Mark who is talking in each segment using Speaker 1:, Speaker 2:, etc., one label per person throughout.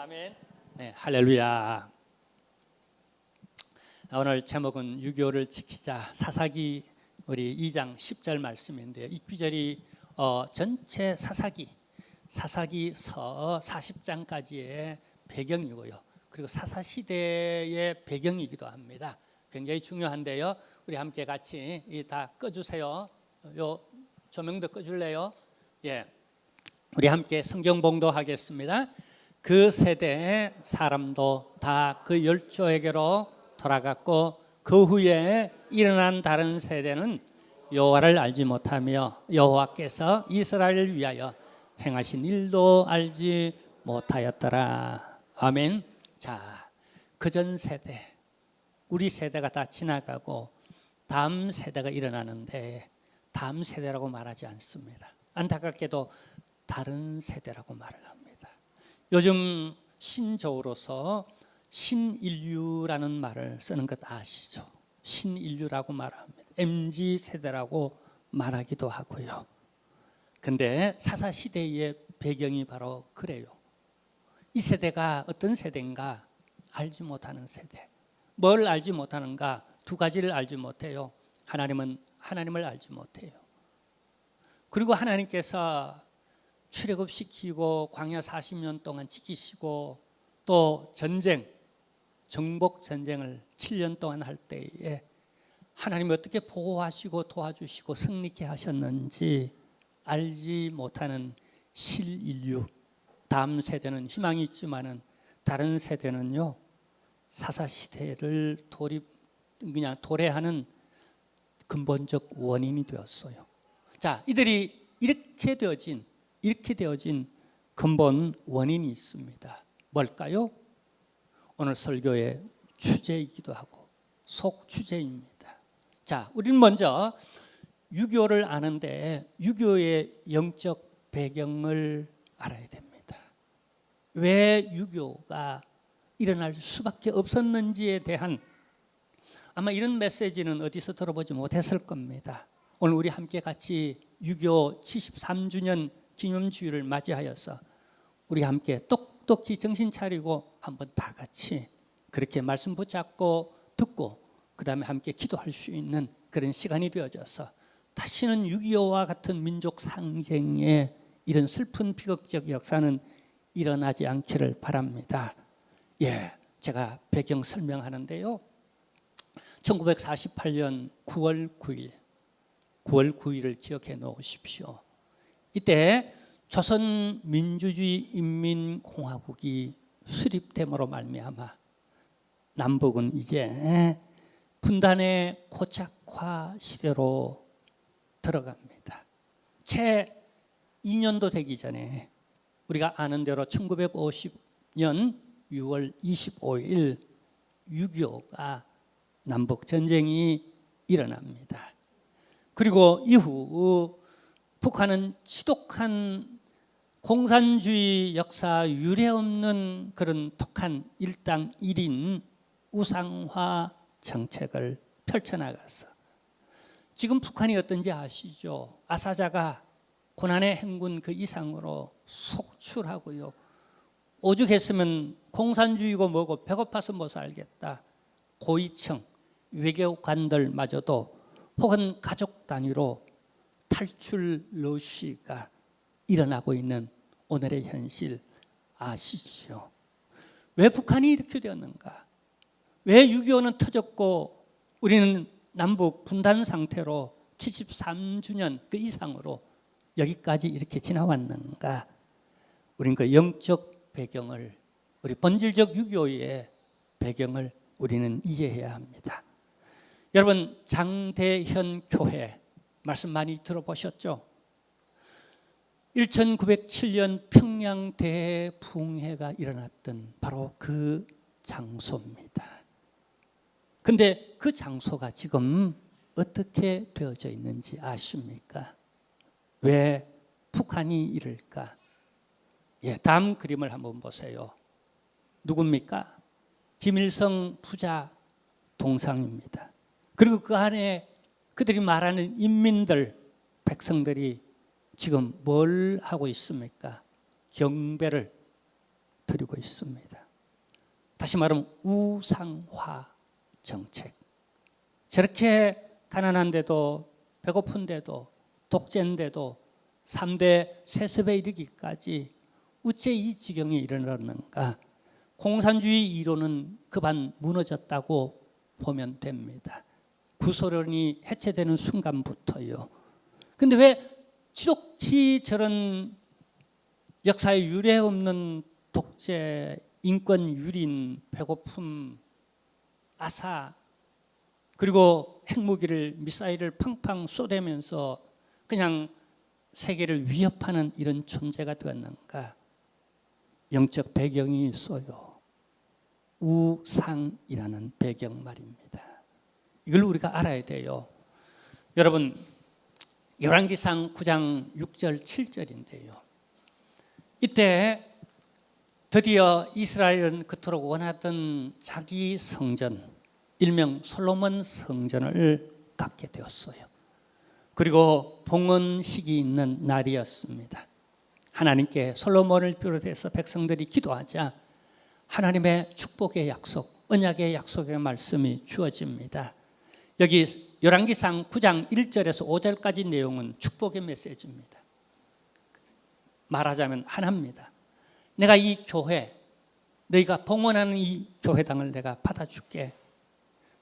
Speaker 1: 아멘. 네, 할렐루야. 오늘 제목은 유교를 지키자. 사사기 우리 2장 10절 말씀인데요. 이 구절이 전체 사사기서 40장까지의 배경이고요. 그리고 사사시대의 배경이기도 합니다. 굉장히 중요한데요. 우리 함께 같이 다 꺼주세요. 요 조명도 꺼줄래요? 예, 우리 함께 성경 봉독하겠습니다. 그 세대의 사람도 다 그 열조에게로 돌아갔고 그 후에 일어난 다른 세대는 여호와를 알지 못하며 여호와께서 이스라엘을 위하여 행하신 일도 알지 못하였더라. 아멘. 자, 그전 세대, 우리 세대가 다 지나가고 다음 세대가 일어나는데 다음 세대라고 말하지 않습니다. 안타깝게도 다른 세대라고 말을 합니다. 요즘 신조어로서 신인류라는 말을 쓰는 것 아시죠? 신인류라고 말합니다. MZ세대라고 말하기도 하고요. 근데 사사시대의 배경이 바로 그래요. 이 세대가 어떤 세대인가 알지 못하는 세대. 뭘 알지 못하는가? 두 가지를 알지 못해요. 하나님을 알지 못해요. 그리고 하나님께서 출애굽시키고 광야 40년 동안 지키시고 또 정복 전쟁을 7년 동안 할 때에 하나님이 어떻게 보호하시고 도와주시고 승리케 하셨는지 알지 못하는 실인류. 다음 세대는 희망이 있지만은 다른 세대는요, 사사시대를 그냥 도래하는 근본적 원인이 되었어요. 자, 이들이 이렇게 되어진 근본 원인이 있습니다. 뭘까요? 오늘 설교의 주제이기도 하고 속주제입니다. 자, 우리는 먼저 유교를 아는데 유교의 영적 배경을 알아야 됩니다. 왜 유교가 일어날 수밖에 없었는지에 대한 아마 이런 메시지는 어디서 들어보지 못했을 겁니다. 오늘 우리 함께 같이 유교 73주년 기념주일을 맞이하여서 우리 함께 똑똑히 정신 차리고 한번 다 같이 그렇게 말씀 붙잡고 듣고 그 다음에 함께 기도할 수 있는 그런 시간이 되어져서 다시는 6.25와 같은 민족 상쟁의 이런 슬픈 비극적 역사는 일어나지 않기를 바랍니다. 예, 제가 배경 설명하는데요. 1948년 9월 9일을 기억해 놓으십시오. 이때 조선민주주의인민공화국이 수립됨으로 말미암아 남북은 이제 분단의 고착화 시대로 들어갑니다. 채 2년도 되기 전에 우리가 아는 대로 1950년 6월 25일 6.25가 남북전쟁이 일어납니다. 그리고 이후 북한은 지독한 공산주의 역사 유례없는 그런 독한 일당 1인 우상화 정책을 펼쳐나갔어. 지금 북한이 어떤지 아시죠? 아사자가 고난의 행군 그 이상으로 속출하고요. 오죽했으면 공산주의고 뭐고 배고파서 못 살겠다. 고위층, 외교관들마저도 혹은 가족 단위로 탈출 러시가 일어나고 있는 오늘의 현실 아시죠? 왜 북한이 이렇게 되었는가? 왜 6.25는 터졌고 우리는 남북 분단 상태로 73주년 그 이상으로 여기까지 이렇게 지나왔는가? 우리는 그 영적 배경을, 우리 본질적 6.25의 배경을 우리는 이해해야 합니다. 여러분, 장대현 교회 말씀 많이 들어보셨죠? 1907년 평양 대붕해가 일어났던 바로 그 장소입니다. 그런데 그 장소가 지금 어떻게 되어져 있는지 아십니까? 왜 북한이 이럴까? 예, 다음 그림을 한번 보세요. 누굽니까? 김일성 부자 동상입니다. 그리고 그 안에 그들이 말하는 인민들, 백성들이 지금 뭘 하고 있습니까? 경배를 드리고 있습니다. 다시 말하면 우상화 정책. 저렇게 가난한데도 배고픈데도 독재인데도 3대 세습에 이르기까지 어째 이 지경이 일어났는가? 공산주의 이론은 그만 무너졌다고 보면 됩니다. 구소련이 해체되는 순간부터요. 근데 왜 지독히 저런 역사에 유례 없는 독재, 인권 유린, 배고픔, 아사, 그리고 핵무기를, 미사일을 팡팡 쏘대면서 그냥 세계를 위협하는 이런 존재가 되었는가? 영적 배경이 있어요. 우상이라는 배경 말입니다. 이걸 우리가 알아야 돼요. 여러분, 열왕기상 9장 6절 7절인데요. 이때 드디어 이스라엘은 그토록 원하던 자기 성전, 일명 솔로몬 성전을 갖게 되었어요. 그리고 봉헌식이 있는 날이었습니다. 하나님께 솔로몬을 비롯해서 백성들이 기도하자 하나님의 축복의 약속, 언약의 약속의 말씀이 주어집니다. 여기 열왕기상 9장 1절에서 5절까지 내용은 축복의 메시지입니다. 말하자면 하나입니다. 내가 이 교회, 너희가 봉헌하는 이 교회당을 내가 받아줄게.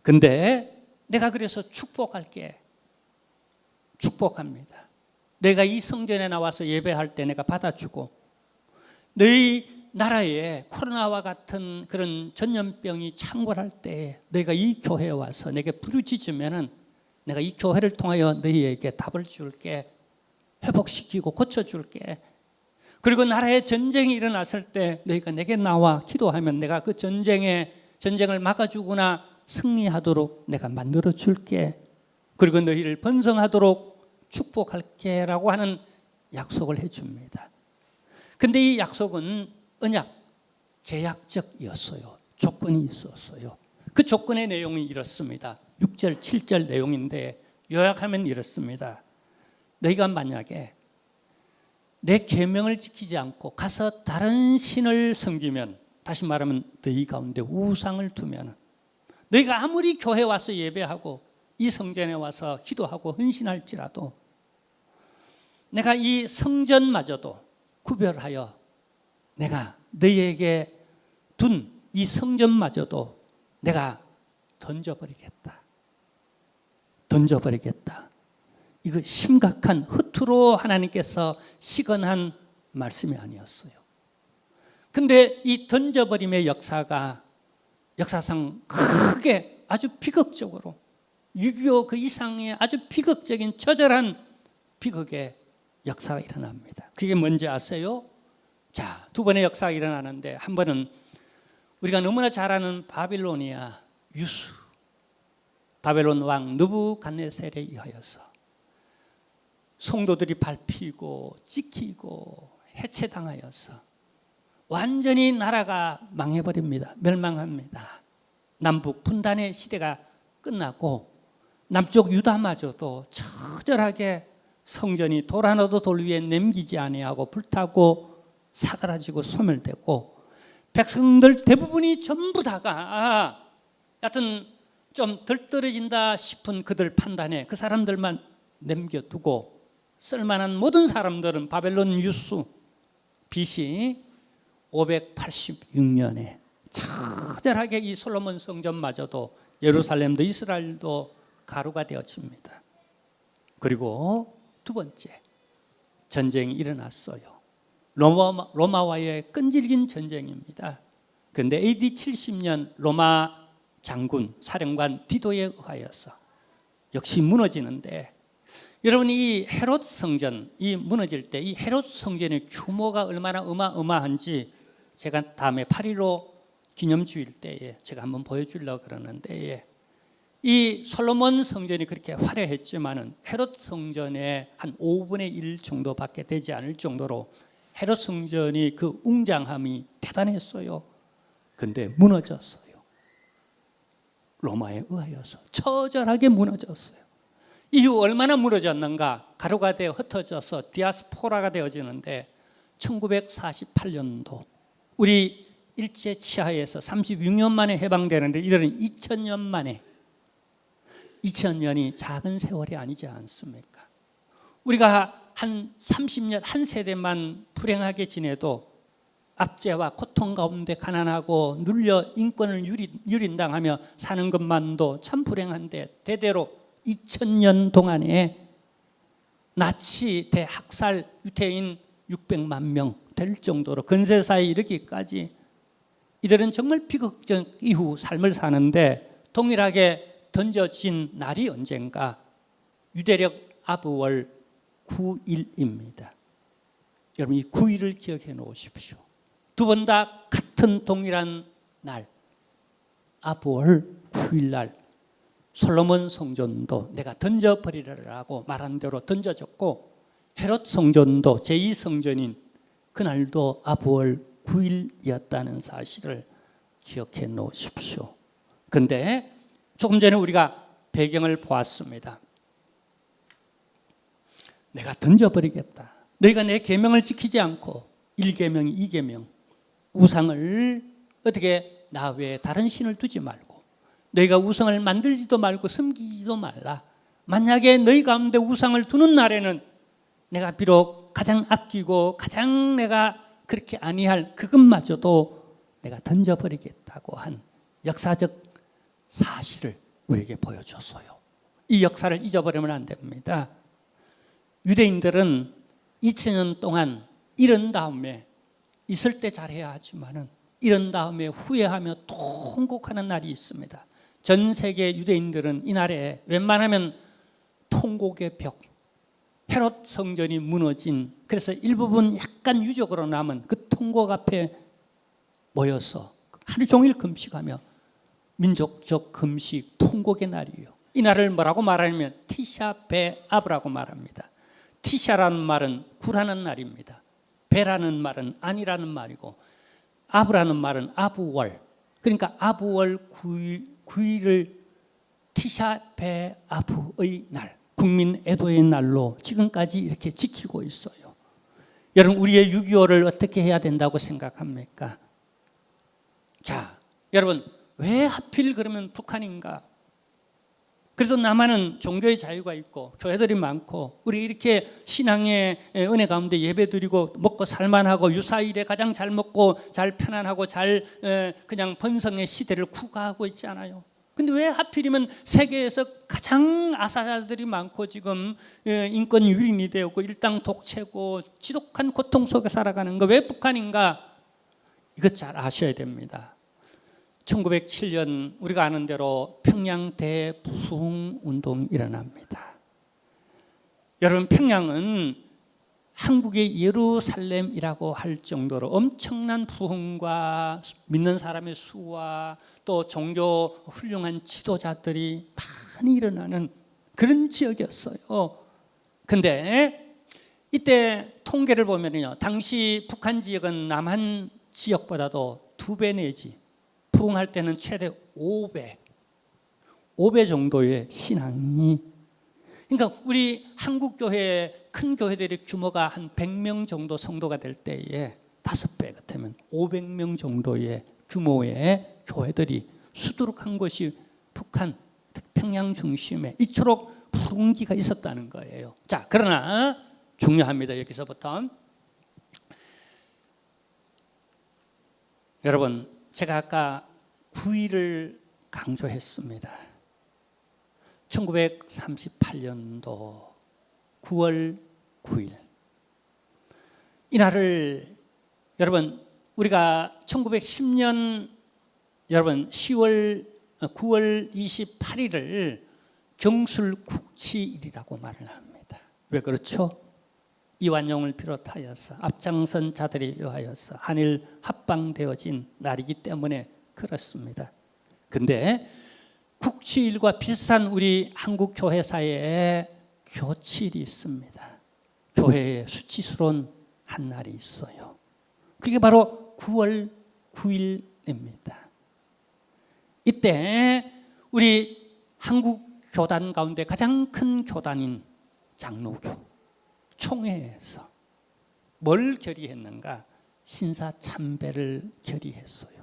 Speaker 1: 근데 내가 그래서 축복할게. 축복합니다. 내가 이 성전에 나와서 예배할 때 내가 받아주고, 너희 나라에 코로나와 같은 그런 전염병이 창궐할 때 너희가 이 교회에 와서 내게 부르짖으면은 내가 이 교회를 통하여 너희에게 답을 줄게. 회복시키고 고쳐줄게. 그리고 나라에 전쟁이 일어났을 때 너희가 내게 나와 기도하면 내가 그 전쟁을 막아주거나 승리하도록 내가 만들어줄게. 그리고 너희를 번성하도록 축복할게 라고 하는 약속을 해줍니다. 근데 이 약속은 언약, 계약적이었어요. 조건이 있었어요. 그 조건의 내용이 이렇습니다. 6절, 7절 내용인데 요약하면 이렇습니다. 너희가 만약에 내 계명을 지키지 않고 가서 다른 신을 섬기면, 다시 말하면 너희 가운데 우상을 두면, 너희가 아무리 교회 와서 예배하고 이 성전에 와서 기도하고 헌신할지라도 내가 이 성전마저도 구별하여 내가 너희에게 둔 이 성전마저도 내가 던져버리겠다. 이거 심각한 허투루 하나님께서 시건한 말씀이 아니었어요. 근데 이 던져버림의 역사가 역사상 크게 아주 비극적으로 6.25 그 이상의 아주 비극적인 처절한 비극의 역사가 일어납니다. 그게 뭔지 아세요? 자, 두 번의 역사가 일어나는데 한 번은 우리가 너무나 잘 아는 바빌로니아 유수, 바벨론 왕 느부갓네살에 의하여서 성도들이 밟히고 찍히고 해체당하여서 완전히 나라가 망해버립니다. 멸망합니다. 남북 분단의 시대가 끝나고 남쪽 유다마저도 처절하게 성전이 돌 하나도 돌 위에 남기지 아니하고 불타고 사그라지고 소멸되고 백성들 대부분이 전부 다가 하여튼 좀 덜 떨어진다 싶은 그들 판단에 그 사람들만 남겨두고 쓸만한 모든 사람들은 바벨론 유수 BC 586년에 처절하게 이 솔로몬 성전마저도 예루살렘도 이스라엘도 가루가 되어집니다. 그리고 두 번째 전쟁이 일어났어요. 로마와의 끈질긴 전쟁입니다. 그런데 AD 70년 로마 장군 사령관 디도에 의하여서 역시 무너지는데, 여러분 이 헤롯 성전 이 무너질 때 이 헤롯 성전의 규모가 얼마나 어마어마한지 제가 다음에 8.15 기념주일 때에 제가 한번 보여주려고 그러는데, 이 솔로몬 성전이 그렇게 화려했지만은 헤롯 성전의 한 5분의 1 정도밖에 되지 않을 정도로 헤롯 성전이 그 웅장함이 대단했어요. 근데 무너졌어요. 로마에 의하여서 처절하게 무너졌어요. 이후 얼마나 무너졌는가? 가루가 되어 흩어져서 디아스포라가 되어지는데 1948년도 우리 일제 치하에서 36년 만에 해방되는데 이들은 2000년 만에, 2000년이 작은 세월이 아니지 않습니까? 우리가 한 30년, 한 세대만 불행하게 지내도 압제와 고통 가운데 가난하고 눌려 인권을 유린당하며 사는 것만도 참 불행한데, 대대로 2000년 동안에 나치 대학살 유태인 600만 명 될 정도로 근세사에 이르기까지 이들은 정말 비극적 이후 삶을 사는데, 동일하게 던져진 날이 언젠가 유대력 아부월 9일입니다. 여러분, 이 9일을 기억해 놓으십시오. 두 번 다 같은 동일한 날, 아부월 9일 날 솔로몬 성전도 내가 던져버리라고 말한 대로 던져졌고, 헤롯 성전도 제2성전인 그날도 아부월 9일이었다는 사실을 기억해 놓으십시오. 그런데 조금 전에 우리가 배경을 보았습니다. 내가 던져버리겠다. 너희가 내 계명을 지키지 않고 1계명, 2계명 우상을 어떻게 나 외에 다른 신을 두지 말고, 너희가 우상을 만들지도 말고 섬기지도 말라. 만약에 너희 가운데 우상을 두는 날에는 내가 비록 가장 아끼고 가장 내가 그렇게 아니할 그것마저도 내가 던져버리겠다고 한 역사적 사실을 우리에게 보여줬어요. 이 역사를 잊어버리면 안 됩니다. 유대인들은 2000년 동안 이런 다음에, 있을 때 잘해야 하지만은 이런 다음에 후회하며 통곡하는 날이 있습니다. 전 세계 유대인들은 이날에 웬만하면 통곡의 벽, 헤롯 성전이 무너진, 그래서 일부분 약간 유적으로 남은 그 통곡 앞에 모여서 하루 종일 금식하며 민족적 금식 통곡의 날이에요. 이 날을 뭐라고 말하냐면 티샤 베아브라고 말합니다. 티샤라는 말은 구라는 날입니다. 베라는 말은 아니라는 말이고, 아브라는 말은 아부월, 그러니까 아부월 9일을 티샤 베아브의 날, 국민 애도의 날로 지금까지 이렇게 지키고 있어요. 여러분, 우리의 6.25를 어떻게 해야 된다고 생각합니까? 자, 여러분, 왜 하필 그러면 북한인가? 그래도 남한은 종교의 자유가 있고 교회들이 많고 우리 이렇게 신앙의 은혜 가운데 예배드리고 먹고 살만하고 유사일에 가장 잘 먹고 잘 편안하고 잘 그냥 번성의 시대를 구가하고 있잖아요. 근데 왜 하필이면 세계에서 가장 아사자들이 많고 지금 인권 유린이 되었고 일당 독채고 지독한 고통 속에 살아가는 거 왜 북한인가? 이것 잘 아셔야 됩니다. 1907년 우리가 아는 대로 평양 대부흥운동이 일어납니다. 여러분, 평양은 한국의 예루살렘이라고 할 정도로 엄청난 부흥과 믿는 사람의 수와 또 종교 훌륭한 지도자들이 많이 일어나는 그런 지역이었어요. 근데 이때 통계를 보면요, 당시 북한 지역은 남한 지역보다도 2배 내지 부흥할 때는 최대 5배 정도의 신앙이, 그러니까 우리 한국 교회 큰 교회들의 규모가 한 100명 정도 성도가 될 때에 5배 같으면 500명 정도의 규모의 교회들이 수두룩한 곳이 북한 평양 중심에 이토록 부흥기가 있었다는 거예요. 자, 그러나 중요합니다. 여기서부터 여러분, 제가 아까 9일을 강조했습니다. 1938년도 9월 9일 이날을 여러분 우리가 1910년 여러분 9월 28일을 경술국치일이라고 말을 합니다. 왜 그렇죠? 이완용을 비롯하여서 앞장선 자들에 의하여서 한일 합방되어진 날이기 때문에 그렇습니다. 근데 국치일과 비슷한 우리 한국 교회사에 교치일이 있습니다. 교회에 수치스러운 한 날이 있어요. 그게 바로 9월 9일입니다. 이때 우리 한국 교단 가운데 가장 큰 교단인 장로교 총회에서 뭘 결의했는가? 신사 참배를 결의했어요.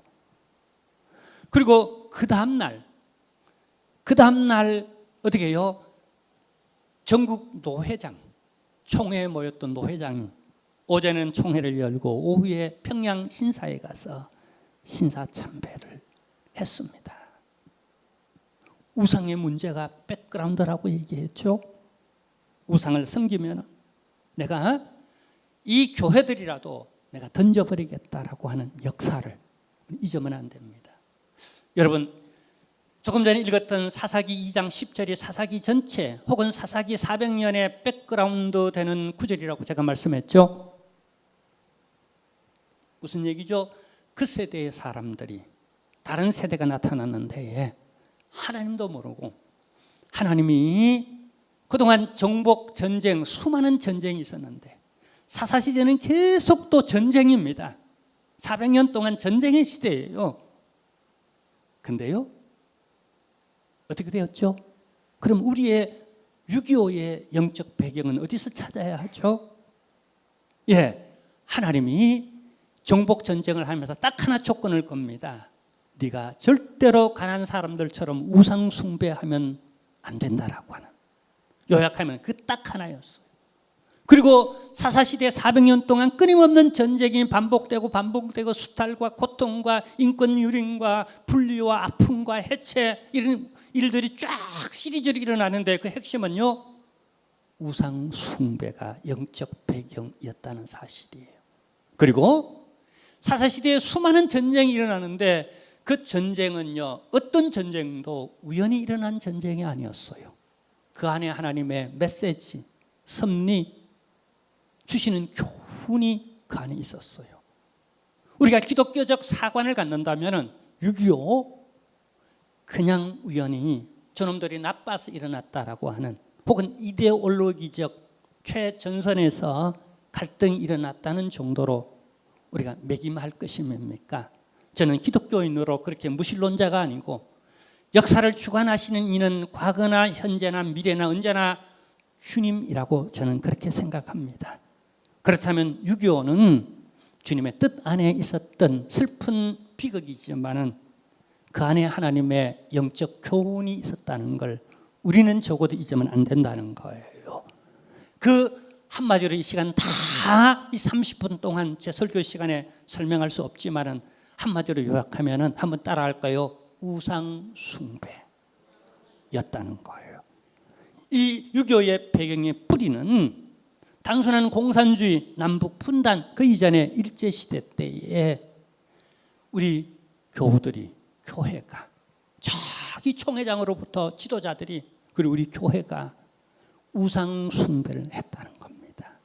Speaker 1: 그리고 그 다음날 어떻게 해요? 전국 노회장, 총회에 모였던 노회장이 오전에는 총회를 열고 오후에 평양 신사에 가서 신사 참배를 했습니다. 우상의 문제가 백그라운드라고 얘기했죠. 우상을 섬기면 내가 이 교회들이라도 내가 던져버리겠다라고 하는 역사를 잊으면 안 됩니다. 여러분, 조금 전에 읽었던 사사기 2장 10절이 사사기 전체 혹은 사사기 400년의 백그라운드 되는 구절이라고 제가 말씀했죠. 무슨 얘기죠? 그 세대의 사람들이 다른 세대가 나타났는데 하나님도 모르고 하나님이 그동안 정복 전쟁, 수많은 전쟁이 있었는데 사사시대는 계속 또 전쟁입니다. 400년 동안 전쟁의 시대예요. 근데요, 어떻게 되었죠? 그럼 우리의 6.25의 영적 배경은 어디서 찾아야 하죠? 하나님이 정복 전쟁을 하면서 딱 하나 조건을 겁니다. 네가 절대로 가난한 사람들처럼 우상 숭배하면 안 된다라고 하는, 요약하면 그 딱 하나였어요. 그리고 사사시대 400년 동안 끊임없는 전쟁이 반복되고 수탈과 고통과 인권 유린과 분리와 아픔과 해체, 이런 일들이 쫙 시리즈로 일어나는데 그 핵심은요, 우상 숭배가 영적 배경이었다는 사실이에요. 그리고 사사시대에 수많은 전쟁이 일어나는데 그 전쟁은요, 어떤 전쟁도 우연히 일어난 전쟁이 아니었어요. 그 안에 하나님의 메시지, 섭리, 주시는 교훈이 그 안에 있었어요. 우리가 기독교적 사관을 갖는다면 6.25 그냥 우연히 저놈들이 나빠서 일어났다라고 하는, 혹은 이데올로기적 최전선에서 갈등이 일어났다는 정도로 우리가 매김할 것이 뭡니까? 저는 기독교인으로 그렇게 무신론자가 아니고 역사를 주관하시는 이는 과거나 현재나 미래나 언제나 주님이라고 저는 그렇게 생각합니다. 그렇다면 6.25는 주님의 뜻 안에 있었던 슬픈 비극이지만은 그 안에 하나님의 영적 교훈이 있었다는 걸 우리는 적어도 잊으면 안 된다는 거예요. 그 한마디로 이 시간 다 이 30분 동안 제 설교 시간에 설명할 수 없지만은 한마디로 요약하면은 한번 따라할까요? 우상 숭배였다는 거예요. 이 6.25의 배경의 뿌리는 단순한 공산주의, 남북 분단, 그 이전의 일제시대 때에 우리 교우들이, 교회가, 자기 총회장으로부터 지도자들이, 그리고 우리 교회가 우상 숭배를 했다는 겁니다.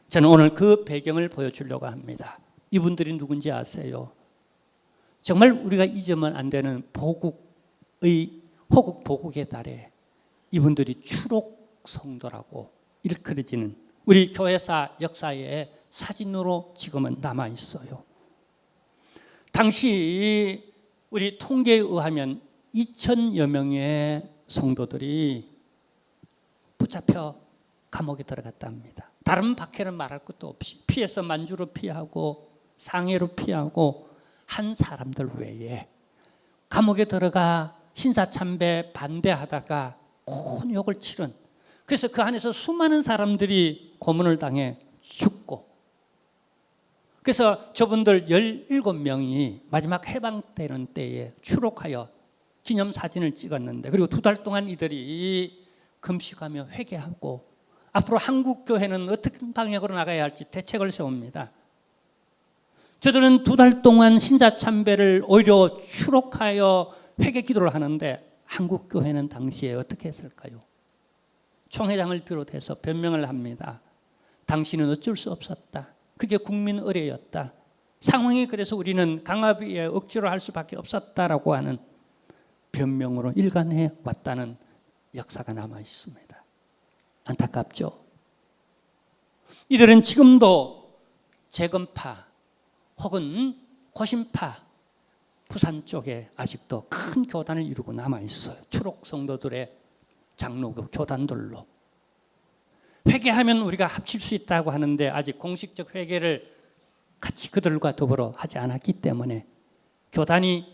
Speaker 1: 저는 오늘 그 배경을 보여주려고 합니다. 이분들이 누군지 아세요? 정말 우리가 잊으면 안 되는 호국 보국의 달에 이분들이 추록 성도라고 일컬어지는 우리 교회사 역사의 사진으로 지금은 남아 있어요. 당시 우리 통계에 의하면 2,000여 명의 성도들이 붙잡혀 감옥에 들어갔답니다. 다른 박해는 말할 것도 없이 피해서 만주로 피하고 상해로 피하고 한 사람들 외에 감옥에 들어가 신사참배 반대하다가 큰 욕을 치른, 그래서 그 안에서 수많은 사람들이 고문을 당해 죽고, 그래서 저분들 17명이 마지막 해방되는 때에 추록하여 기념사진을 찍었는데, 그리고 2달 동안 이들이 금식하며 회개하고 앞으로 한국교회는 어떤 방향으로 나가야 할지 대책을 세웁니다. 저들은 2달 동안 신사참배를 오히려 추록하여 회개 기도를 하는데 한국교회는 당시에 어떻게 했을까요? 총회장을 비롯해서 변명을 합니다. 당신은 어쩔 수 없었다. 그게 국민 의례였다. 상황이 그래서 우리는 강압에 억지로 할 수밖에 없었다라고 하는 변명으로 일관해 왔다는 역사가 남아 있습니다. 안타깝죠? 이들은 지금도 재건파 혹은 고신파 부산 쪽에 아직도 큰 교단을 이루고 남아 있어요. 추록 성도들의 장로교 교단들로. 회개하면 우리가 합칠 수 있다고 하는데 아직 공식적 회개를 같이 그들과 더불어 하지 않았기 때문에 교단이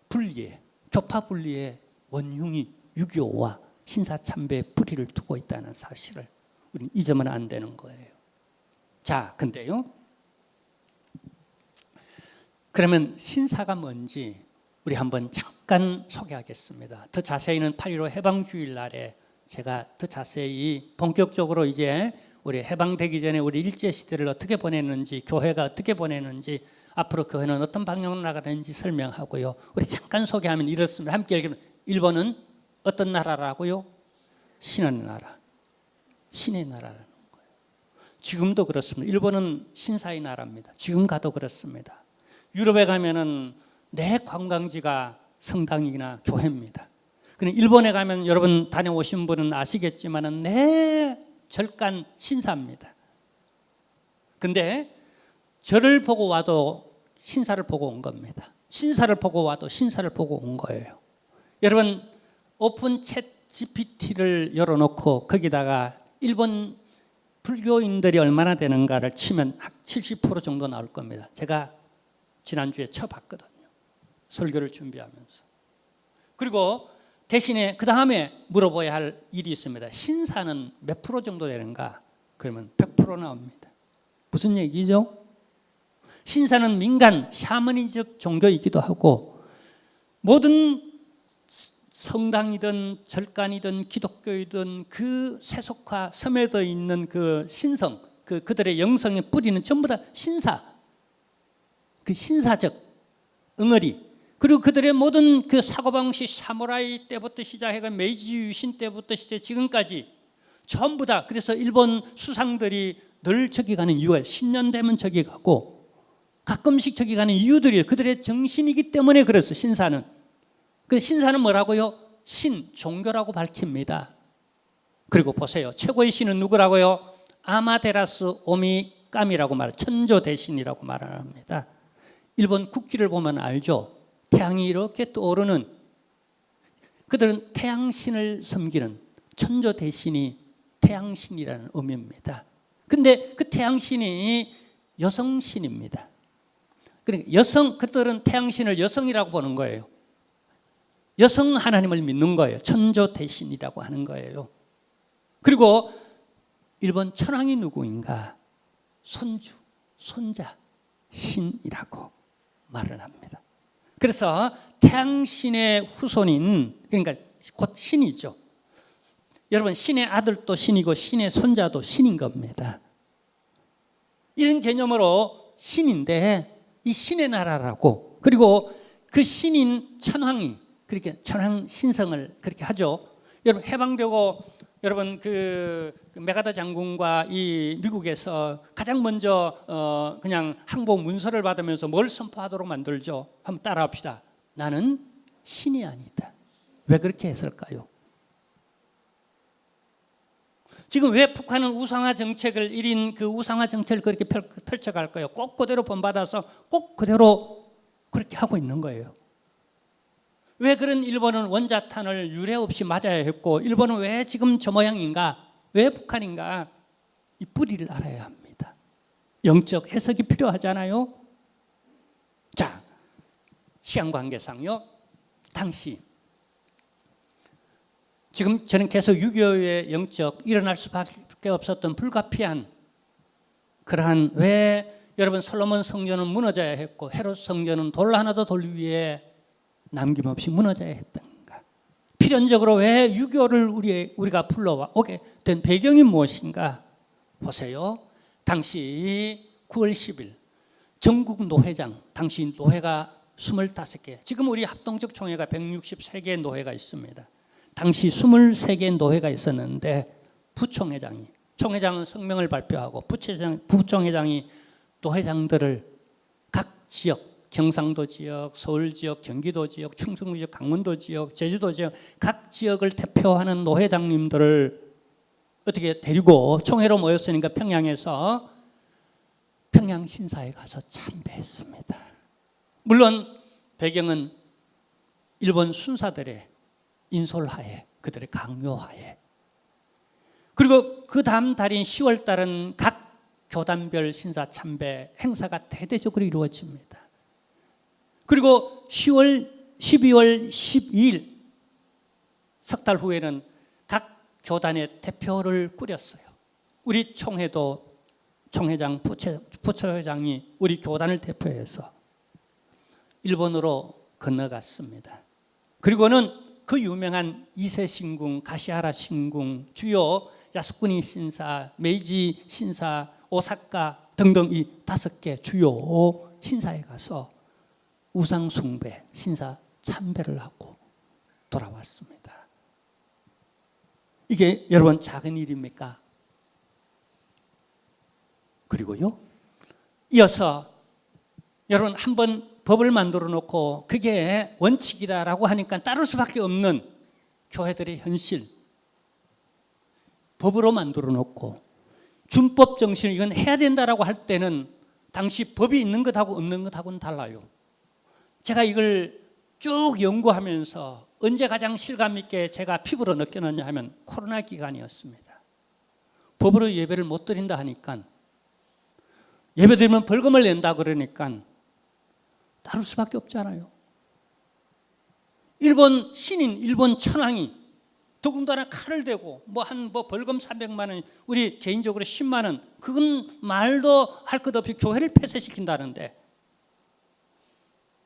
Speaker 1: 분리해, 교파 분리의 원흉이 6.25와 신사참배의 뿌리를 두고 있다는 사실을 우리는 잊으면 안 되는 거예요. 자, 근데요, 그러면 신사가 뭔지 우리 한번 잠깐 소개하겠습니다. 더 자세히는 8.15 해방주일 날에 제가 더 자세히 본격적으로 이제 우리 해방되기 전에 우리 일제시대를 어떻게 보냈는지, 교회가 어떻게 보냈는지, 앞으로 교회는 어떤 방향으로 나가는지 설명하고요. 우리 잠깐 소개하면 이렇습니다. 함께 읽으면, 일본은 어떤 나라라고요? 신의 나라. 신의 나라라는 거예요. 지금도 그렇습니다. 일본은 신사의 나라입니다. 지금 가도 그렇습니다. 유럽에 가면은 내 관광지가 성당이나 교회입니다. 그럼 일본에 가면 여러분 다녀오신 분은 아시겠지만은 내 절간 신사입니다. 근데 저를 보고 와도 신사를 보고 온 겁니다. 신사를 보고 와도 신사를 보고 온 거예요. 여러분 오픈 챗 GPT를 열어놓고 거기다가 일본 불교인들이 얼마나 되는가를 치면 70% 정도 나올 겁니다. 제가 지난주에 쳐봤거든요. 설교를 준비하면서. 그리고 대신에 그 다음에 물어봐야 할 일이 있습니다. 신사는 몇 프로 정도 되는가? 그러면 100% 나옵니다. 무슨 얘기죠? 신사는 민간 샤머니적 종교이기도 하고 모든 성당이든 절간이든 기독교이든 그 세속화 섬에도 있는 그 신성, 그들의 영성의 뿌리는 전부 다 신사, 그 신사적 응어리, 그리고 그들의 모든 그 사고방식, 사무라이 때부터 시작해서 메이지 유신 때부터 시작해 지금까지 전부 다. 그래서 일본 수상들이 늘 저기 가는 이유가 신년 되면 저기 가고 가끔씩 저기 가는 이유들이 그들의 정신이기 때문에 그래서 신사는. 그 신사는 뭐라고요? 신, 종교라고 밝힙니다. 그리고 보세요. 최고의 신은 누구라고요? 아마테라스 오미카미라고 말해요. 천조 대신이라고 말을 합니다. 일본 국기를 보면 알죠? 태양이 이렇게 떠오르는, 그들은 태양신을 섬기는 천조 대신이 태양신이라는 의미입니다. 근데 그 태양신이 여성신입니다. 그러니까 그들은 태양신을 여성이라고 보는 거예요. 여성 하나님을 믿는 거예요. 천조 대신이라고 하는 거예요. 그리고 일본 천황이 누구인가? 손주, 손자, 신이라고 말을 합니다. 그래서 태양신의 후손인, 그러니까 곧 신이죠. 여러분 신의 아들도 신이고 신의 손자도 신인 겁니다. 이런 개념으로 신인데 이 신의 나라라고, 그리고 그 신인 천황이 그렇게 천황 신성을 그렇게 하죠. 여러분 해방되고 여러분 그 메가더 장군과 이 미국에서 가장 먼저 그냥 항복 문서를 받으면서 뭘 선포하도록 만들죠? 한번 따라합시다. 나는 신이 아니다. 왜 그렇게 했을까요? 지금 왜 북한은 우상화 정책을 1인 그 우상화 정책을 그렇게 펼쳐갈까요? 꼭 그대로 본받아서 꼭 그대로 그렇게 하고 있는 거예요. 왜 그런 일본은 원자탄을 유례 없이 맞아야 했고 일본은 왜 지금 저 모양인가? 왜 북한인가? 이 뿌리를 알아야 합니다. 영적 해석이 필요하잖아요. 자, 시간 관계상요. 당시 지금 저는 계속 6.25의 영적 일어날 수밖에 없었던 불가피한 그러한, 왜 여러분 솔로몬 성전은 무너져야 했고 헤롯 성전은 돌 하나도 돌 위에 남김없이 무너져야 했던가? 필연적으로 왜 6.25를 우리가 불러오게 된 배경이 무엇인가? 보세요. 당시 9월 10일 전국 노회장, 당시 노회가 25개, 지금 우리 합동적 총회가 163개의 노회가 있습니다. 당시 23개의 노회가 있었는데 총회장은 성명을 발표하고 부총회장이 노회장들을 각 지역, 경상도 지역, 서울 지역, 경기도 지역, 충청 지역, 강원도 지역, 제주도 지역 각 지역을 대표하는 노회장님들을 어떻게 데리고 총회로 모였으니까 평양에서 평양 신사에 가서 참배했습니다. 물론 배경은 일본 순사들의 인솔하에, 그들의 강요하에. 그리고 그 다음 달인 10월 달은 각 교단별 신사 참배 행사가 대대적으로 이루어집니다. 그리고 12월 12일 석 달 후에는 각 교단의 대표를 꾸렸어요. 우리 총회도 총회장, 부처회장이 우리 교단을 대표해서 일본으로 건너갔습니다. 그리고는 그 유명한 이세 신궁, 가시하라 신궁, 주요 야스쿠니 신사, 메이지 신사, 오사카 등등 이 5개 주요 신사에 가서 우상 숭배, 신사 참배를 하고 돌아왔습니다. 이게 여러분 작은 일입니까? 그리고요, 이어서 여러분 한번 법을 만들어 놓고 그게 원칙이다라고 하니까 따를 수밖에 없는 교회들의 현실, 법으로 만들어 놓고 준법 정신을 이건 해야 된다라고 할 때는 당시 법이 있는 것하고 없는 것하고는 달라요. 제가 이걸 쭉 연구하면서 언제 가장 실감 있게 제가 피부로 느꼈느냐 하면 코로나 기간이었습니다. 법으로 예배를 못 드린다 하니까, 예배 드리면 벌금을 낸다 그러니까 다룰 수밖에 없잖아요. 일본 신인, 일본 천황이 더군다나 칼을 대고 뭐 벌금 300만 원, 우리 개인적으로 10만 원, 그건 말도 할 것 없이 교회를 폐쇄시킨다는데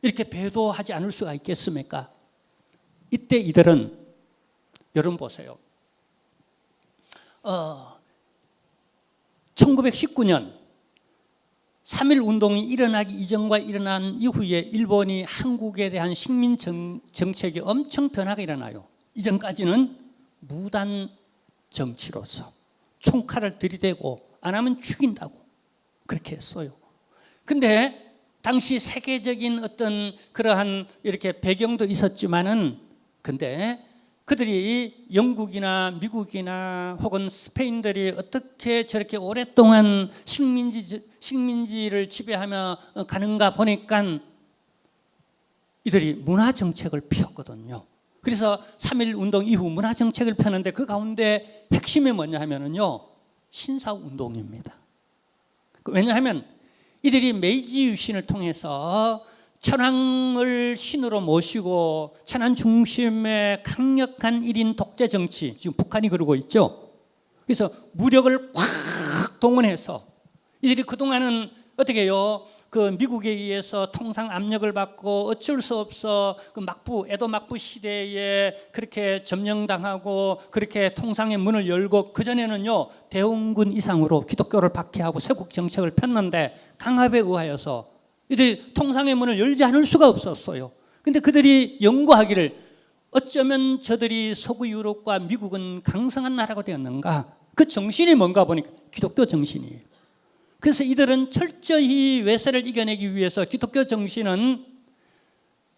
Speaker 1: 이렇게 배도하지 않을 수가 있겠습니까? 이때 이들은 여러분 보세요. 1919년 3.1 운동이 일어나기 이전과 일어난 이후에 일본이 한국에 대한 식민 정책이 엄청 변화가 일어나요. 이전까지는 무단 정치로서 총칼을 들이대고 안 하면 죽인다고 그렇게 했어요. 근데 당시 세계적인 어떤 그러한 이렇게 배경도 있었지만은, 근데 그들이 영국이나 미국이나 혹은 스페인들이 어떻게 저렇게 오랫동안 식민지를 지배하며 가는가 보니까 이들이 문화정책을 폈거든요. 그래서 3.1 운동 이후 문화정책을 펴는데 그 가운데 핵심이 뭐냐 하면은요, 신사운동입니다. 왜냐하면 이들이 메이지 유신을 통해서 천황을 신으로 모시고 천황 중심의 강력한 1인 독재 정치, 지금 북한이 그러고 있죠. 그래서 무력을 확 동원해서 이들이 그동안은 어떻게 해요? 그 미국에 의해서 통상 압력을 받고 어쩔 수 없어 그 에도 막부 시대에 그렇게 점령당하고 그렇게 통상의 문을 열고, 그전에는요 대원군 이상으로 기독교를 박해하고 세국 정책을 폈는데 강압에 의하여서 이들이 통상의 문을 열지 않을 수가 없었어요. 근데 그들이 연구하기를 어쩌면 저들이 서구 유럽과 미국은 강성한 나라가 되었는가, 그 정신이 뭔가 보니까 기독교 정신이에요. 그래서 이들은 철저히 외세를 이겨내기 위해서 기독교 정신은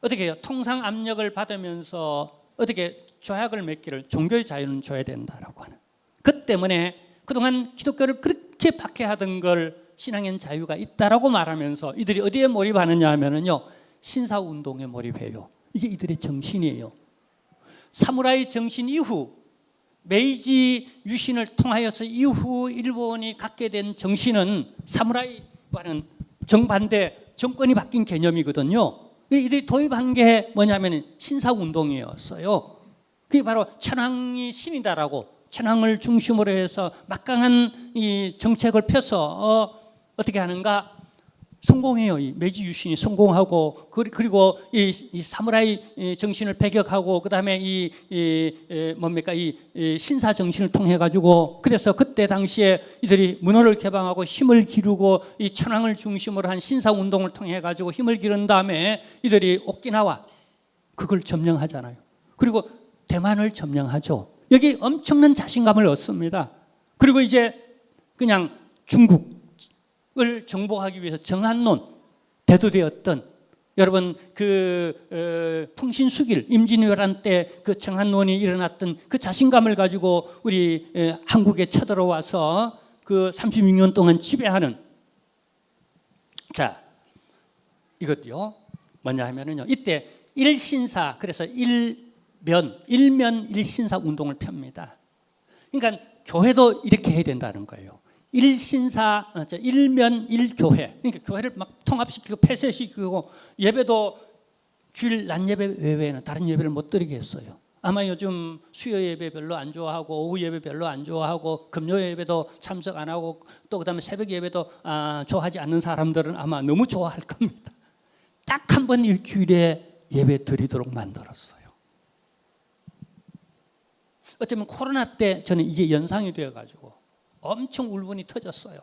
Speaker 1: 어떻게 해요? 통상 압력을 받으면서 어떻게 조약을 맺기를 종교의 자유는 줘야 된다라고 하는, 그 때문에 그동안 기독교를 그렇게 박해하던 걸 신앙엔 자유가 있다라고 말하면서 이들이 어디에 몰입하느냐 하면은요, 신사운동에 몰입해요. 이게 이들의 정신이에요. 사무라이 정신 이후 메이지 유신을 통하여서 이후 일본이 갖게 된 정신은 사무라이와는 정반대 정권이 바뀐 개념이거든요. 이들이 도입한 게 뭐냐면 신사운동이었어요. 그게 바로 천황이 신이다라고, 천황을 중심으로 해서 막강한 이 정책을 펴서 어떻게 하는가? 성공해요. 이 메이지 유신이 성공하고, 그리고 이 사무라이 정신을 배격하고, 그 다음에 이 신사 정신을 통해 가지고, 그래서 그때 당시에 이들이 문호를 개방하고 힘을 기르고 이 천황을 중심으로 한 신사 운동을 통해 가지고 힘을 기른 다음에 이들이 오키나와 그걸 점령하잖아요. 그리고 대만을 점령하죠. 여기 엄청난 자신감을 얻습니다. 그리고 이제 그냥 중국을 정복하기 위해서 정한론 대두되었던, 여러분 그 풍신수길 임진왜란 때 그 정한론이 일어났던 그 자신감을 가지고 우리 한국에 쳐들어와서 그 36년 동안 지배하는, 자 이것도요 뭐냐 하면은요, 이때 일신사, 그래서 일면 일신사 운동을 펴니다. 그러니까 교회도 이렇게 해야 된다는 거예요. 일신사, 일면 일교회. 그러니까 교회를 막 통합시키고 폐쇄시키고 예배도 주일 낮 예배 외에는 다른 예배를 못 드리게 했어요. 아마 요즘 수요 예배 별로 안 좋아하고 오후 예배 별로 안 좋아하고 금요 예배도 참석 안 하고 또 그다음에 새벽 예배도 좋아하지 않는 사람들은 아마 너무 좋아할 겁니다. 딱 한 번 일주일에 예배 드리도록 만들었어요. 어쩌면 코로나 때 저는 이게 연상이 되어가지고 엄청 울분이 터졌어요.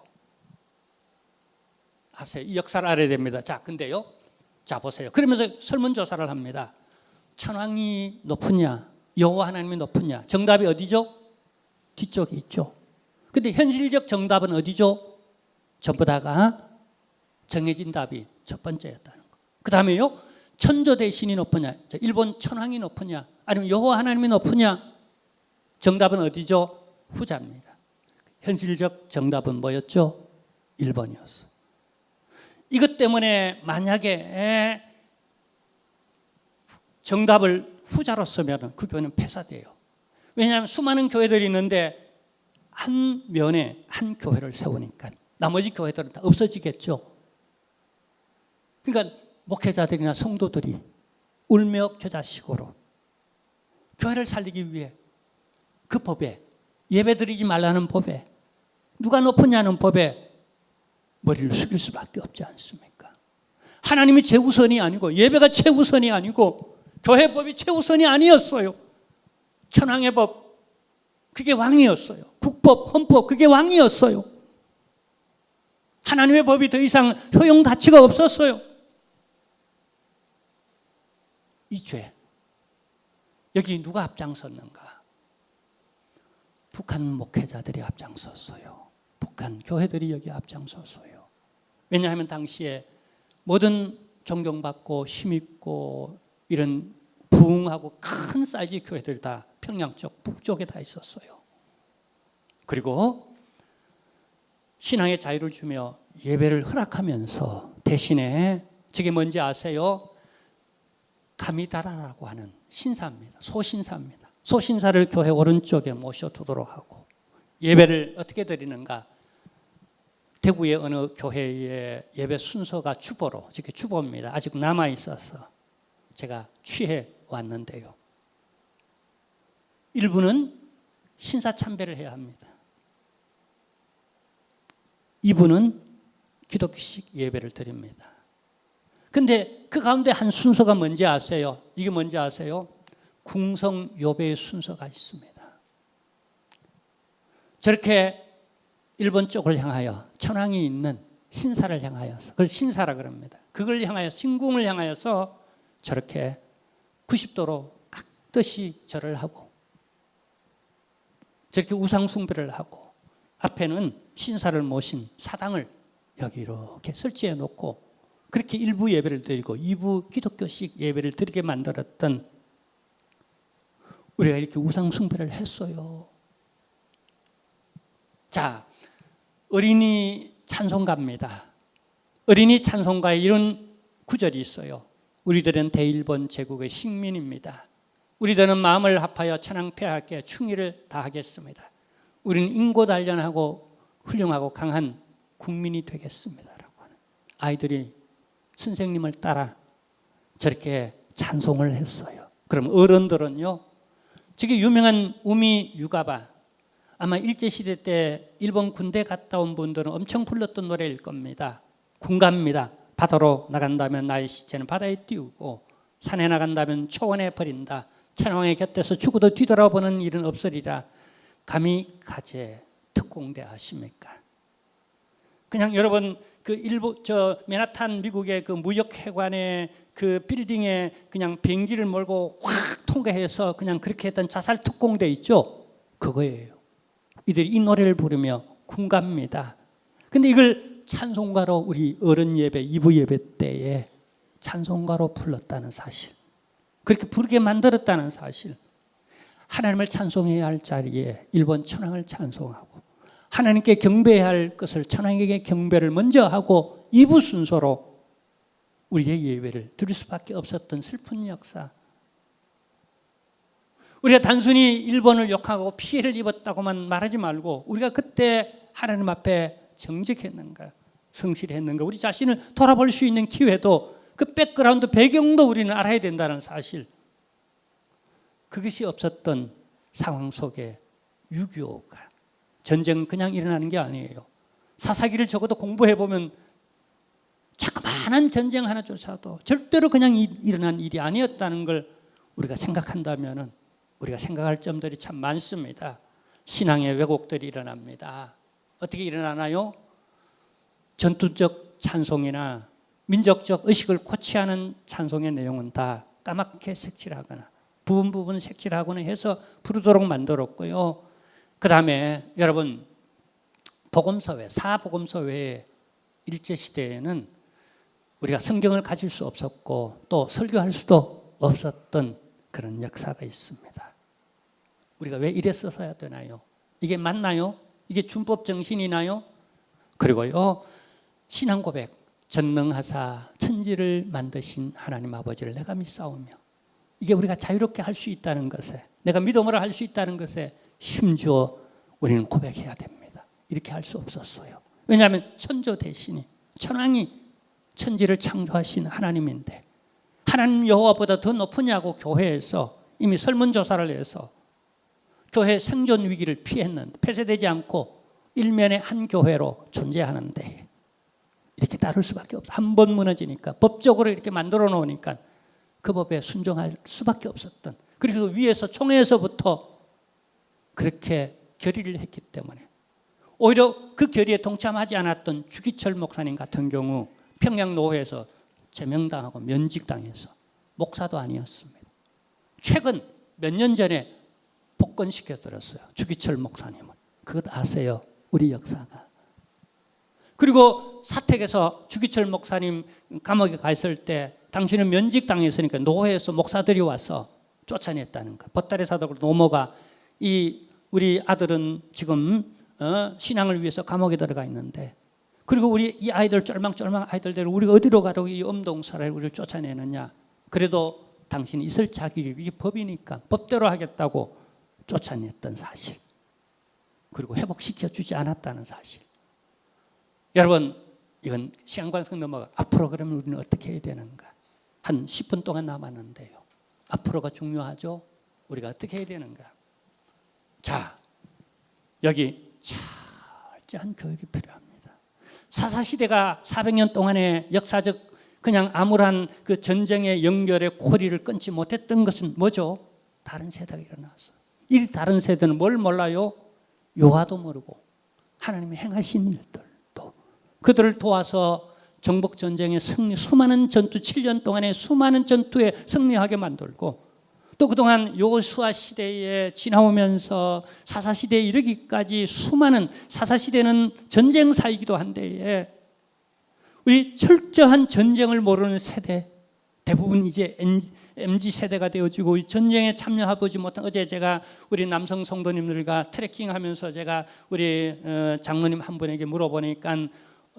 Speaker 1: 아세요? 이 역사를 알아야 됩니다. 자, 근데요. 자, 보세요. 그러면서 설문조사를 합니다. 천왕이 높으냐? 여호와 하나님이 높으냐? 정답이 어디죠? 뒤쪽에 있죠. 근데 현실적 정답은 어디죠? 전부 다가 정해진 답이 첫 번째였다는 거. 그 다음에요. 천조 대신이 높으냐? 일본 천왕이 높으냐? 아니면 여호와 하나님이 높으냐? 정답은 어디죠? 후자입니다. 현실적 정답은 뭐였죠? 1번이었어. 이것 때문에 만약에 정답을 후자로 쓰면 그 교회는 폐사돼요. 왜냐하면 수많은 교회들이 있는데 한 면에 한 교회를 세우니까 나머지 교회들은 다 없어지겠죠. 그러니까 목회자들이나 성도들이 울며 겨자식으로 교회를 살리기 위해 그 법에, 예배드리지 말라는 법에, 누가 높으냐는 법에 머리를 숙일 수밖에 없지 않습니까? 하나님이 최우선이 아니고 예배가 최우선이 아니고 교회법이 최우선이 아니었어요. 천황의 법, 그게 왕이었어요. 국법, 헌법, 그게 왕이었어요. 하나님의 법이 더 이상 효용 가치가 없었어요. 이 죄, 여기 누가 앞장섰는가? 북한 목회자들이 앞장섰어요. 북한 교회들이 여기 앞장섰어요. 왜냐하면 당시에 모든 존경받고 힘있고 이런 부흥하고 큰 사이즈 교회들 다 평양 쪽 북쪽에 다 있었어요. 그리고 신앙의 자유를 주며 예배를 허락하면서 대신에 저게 뭔지 아세요? 가미다라라고 하는 신사입니다. 소신사입니다. 소신사를 교회 오른쪽에 모셔두도록 하고 예배를 어떻게 드리는가? 대구의 어느 교회의 예배 순서가 주보로, 이렇게 주보입니다. 아직 남아 있어서 제가 취해 왔는데요. 1부는 신사 참배를 해야 합니다. 2부는 기독교식 예배를 드립니다. 근데 그 가운데 한 순서가 뭔지 아세요? 이게 뭔지 아세요? 궁성 요배의 순서가 있습니다. 저렇게 일본 쪽을 향하여 천황이 있는 신사를 향하여서, 그걸 신사라 그럽니다. 그걸 향하여 신궁을 향하여서 저렇게 90도로 깍듯이 절을 하고 저렇게 우상 숭배를 하고 앞에는 신사를 모신 사당을 여기 이렇게 설치해 놓고 그렇게 1부 예배를 드리고 2부 기독교식 예배를 드리게 만들었던, 우리가 이렇게 우상 숭배를 했어요. 자, 어린이 찬송가입니다. 어린이 찬송가에 이런 구절이 있어요. 우리들은 대일본 제국의 식민입니다. 우리들은 마음을 합하여 천황폐하께 충의를 다하겠습니다. 우리는 인고단련하고 훌륭하고 강한 국민이 되겠습니다. 라고 하는, 아이들이 선생님을 따라 저렇게 찬송을 했어요. 그럼 어른들은요, 저게 유명한 우미 유가바, 아마 일제시대 때 일본 군대 갔다 온 분들은 엄청 불렀던 노래일 겁니다. 군가입니다. 바다로 나간다면 나의 시체는 바다에 띄우고 산에 나간다면 초원에 버린다. 천황의 곁에서 죽어도 뒤돌아보는 일은 없으리라. 감히 가제 특공대 아십니까? 그냥 여러분 그 맨하탄 미국의 그 무역회관의 그 빌딩에 그냥 비행기를 몰고 확 통과해서 그냥 그렇게 했던 자살 특공대 있죠? 그거예요. 이들이 이 노래를 부르며 군가입니다. 근데 이걸 찬송가로 우리 어른 예배, 2부 예배 때에 찬송가로 불렀다는 사실, 그렇게 부르게 만들었다는 사실, 하나님을 찬송해야 할 자리에 일본 천황을 찬송하고 하나님께 경배해야 할 것을 천황에게 경배를 먼저 하고 2부 순서로 우리의 예배를 드릴 수밖에 없었던 슬픈 역사. 우리가 단순히 일본을 욕하고 피해를 입었다고만 말하지 말고 우리가 그때 하나님 앞에 정직했는가, 성실했는가, 우리 자신을 돌아볼 수 있는 기회도, 그 백그라운드 배경도 우리는 알아야 된다는 사실. 그것이 없었던 상황 속에 6.25가, 전쟁은 그냥 일어나는 게 아니에요. 사사기를 적어도 공부해보면 자그마한 전쟁 하나조차도 절대로 그냥 일어난 일이 아니었다는 걸 우리가 생각한다면 우리가 생각할 점들이 참 많습니다. 신앙의 왜곡들이 일어납니다. 어떻게 일어나나요? 전투적 찬송이나 민족적 의식을 고취하는 찬송의 내용은 다 까맣게 색칠하거나 부분 색칠하거나 해서 부르도록 만들었고요. 그 다음에 여러분, 복음서회, 사복음서회의 일제시대에는 우리가 성경을 가질 수 없었고 또 설교할 수도 없었던 그런 역사가 있습니다. 우리가 왜 이랬어야 되나요? 이게 맞나요? 이게 준법 정신이나요? 그리고요, 신앙 고백, 전능하사 천지를 만드신 하나님 아버지를 내가 믿사오며, 이게 우리가 자유롭게 할 수 있다는 것에, 내가 믿음으로 할 수 있다는 것에 힘주어 우리는 고백해야 됩니다. 이렇게 할 수 없었어요. 왜냐하면 천조 대신이, 천왕이 천지를 창조하신 하나님인데, 하나님 여호와보다 더 높으냐고 교회에서 이미 설문조사를 해서 교회 생존 위기를 피했는데, 폐쇄되지 않고 일면의 한 교회로 존재하는데 이렇게 따를 수밖에 없어요. 한 번 무너지니까, 법적으로 이렇게 만들어 놓으니까 그 법에 순종할 수밖에 없었던, 그리고 위에서 총회에서부터 그렇게 결의를 했기 때문에 오히려 그 결의에 동참하지 않았던 주기철 목사님 같은 경우 평양노회에서 제명당하고 면직당해서 목사도 아니었습니다. 최근 몇 년 전에 복권시켜드렸어요. 주기철 목사님은. 그것 아세요? 우리 역사가. 그리고 사택에서 주기철 목사님 감옥에 가 있을 때 당신은 면직당했으니까 노회에서 목사들이 와서 쫓아냈다는 거. 보따리 사도로 노모가, 이 우리 아들은 지금 신앙을 위해서 감옥에 들어가 있는데, 그리고 우리 이 아이들 쫄망쫄망 아이들대로 우리가 어디로 가라고 이 엄동사를 우리를 쫓아내느냐. 그래도 당신이 있을 자격이, 이게 법이니까 법대로 하겠다고 쫓아냈던 사실. 그리고 회복시켜주지 않았다는 사실. 여러분, 이건 시간관성 넘어가. 앞으로 그러면 우리는 어떻게 해야 되는가? 한 10분 동안 남았는데요. 앞으로가 중요하죠. 우리가 어떻게 해야 되는가? 자, 여기 철저한 교육이 필요합니다. 사사시대가 400년 동안의 역사적 그냥 암울한 그 전쟁의 연결의 고리를 끊지 못했던 것은 뭐죠? 다른 세대가 일어났어요. 이 다른 세대는 뭘 몰라요? 요하도 모르고 하나님이 행하신 일들도, 그들을 도와서 정복전쟁의 승리, 수많은 전투, 7년 동안의 수많은 전투에 승리하게 만들고, 또 그동안 여호수아 시대에 지나오면서 사사시대에 이르기까지 수많은, 사사시대는 전쟁사이기도 한데 우리 철저한 전쟁을 모르는 세대, 대부분 이제 MZ세대가 되어지고 전쟁에 참여해보지 못한, 어제 제가 우리 남성 성도님들과 트레킹하면서 제가 우리 장로님 한 분에게 물어보니까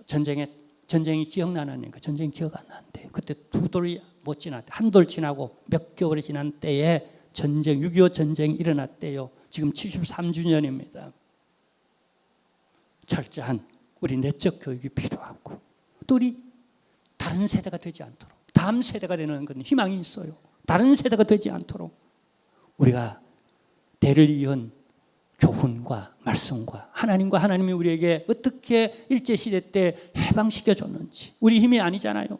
Speaker 1: 전쟁이 기억나니까 전쟁이 기억 안 나는데, 그때 두 돌이 못 지났대. 한 돌 지나고 몇 개월이 지난 때에 전쟁, 6.25 전쟁이 일어났대요. 지금 73주년입니다. 철저한 우리 내적 교육이 필요하고, 또 우리 다른 세대가 되지 않도록, 다음 세대가 되는 건 희망이 있어요. 다른 세대가 되지 않도록 우리가 대를 이은 교훈과 말씀과 하나님과 하나님이 우리에게 어떻게 일제시대 때 해방시켜 줬는지, 우리 힘이 아니잖아요.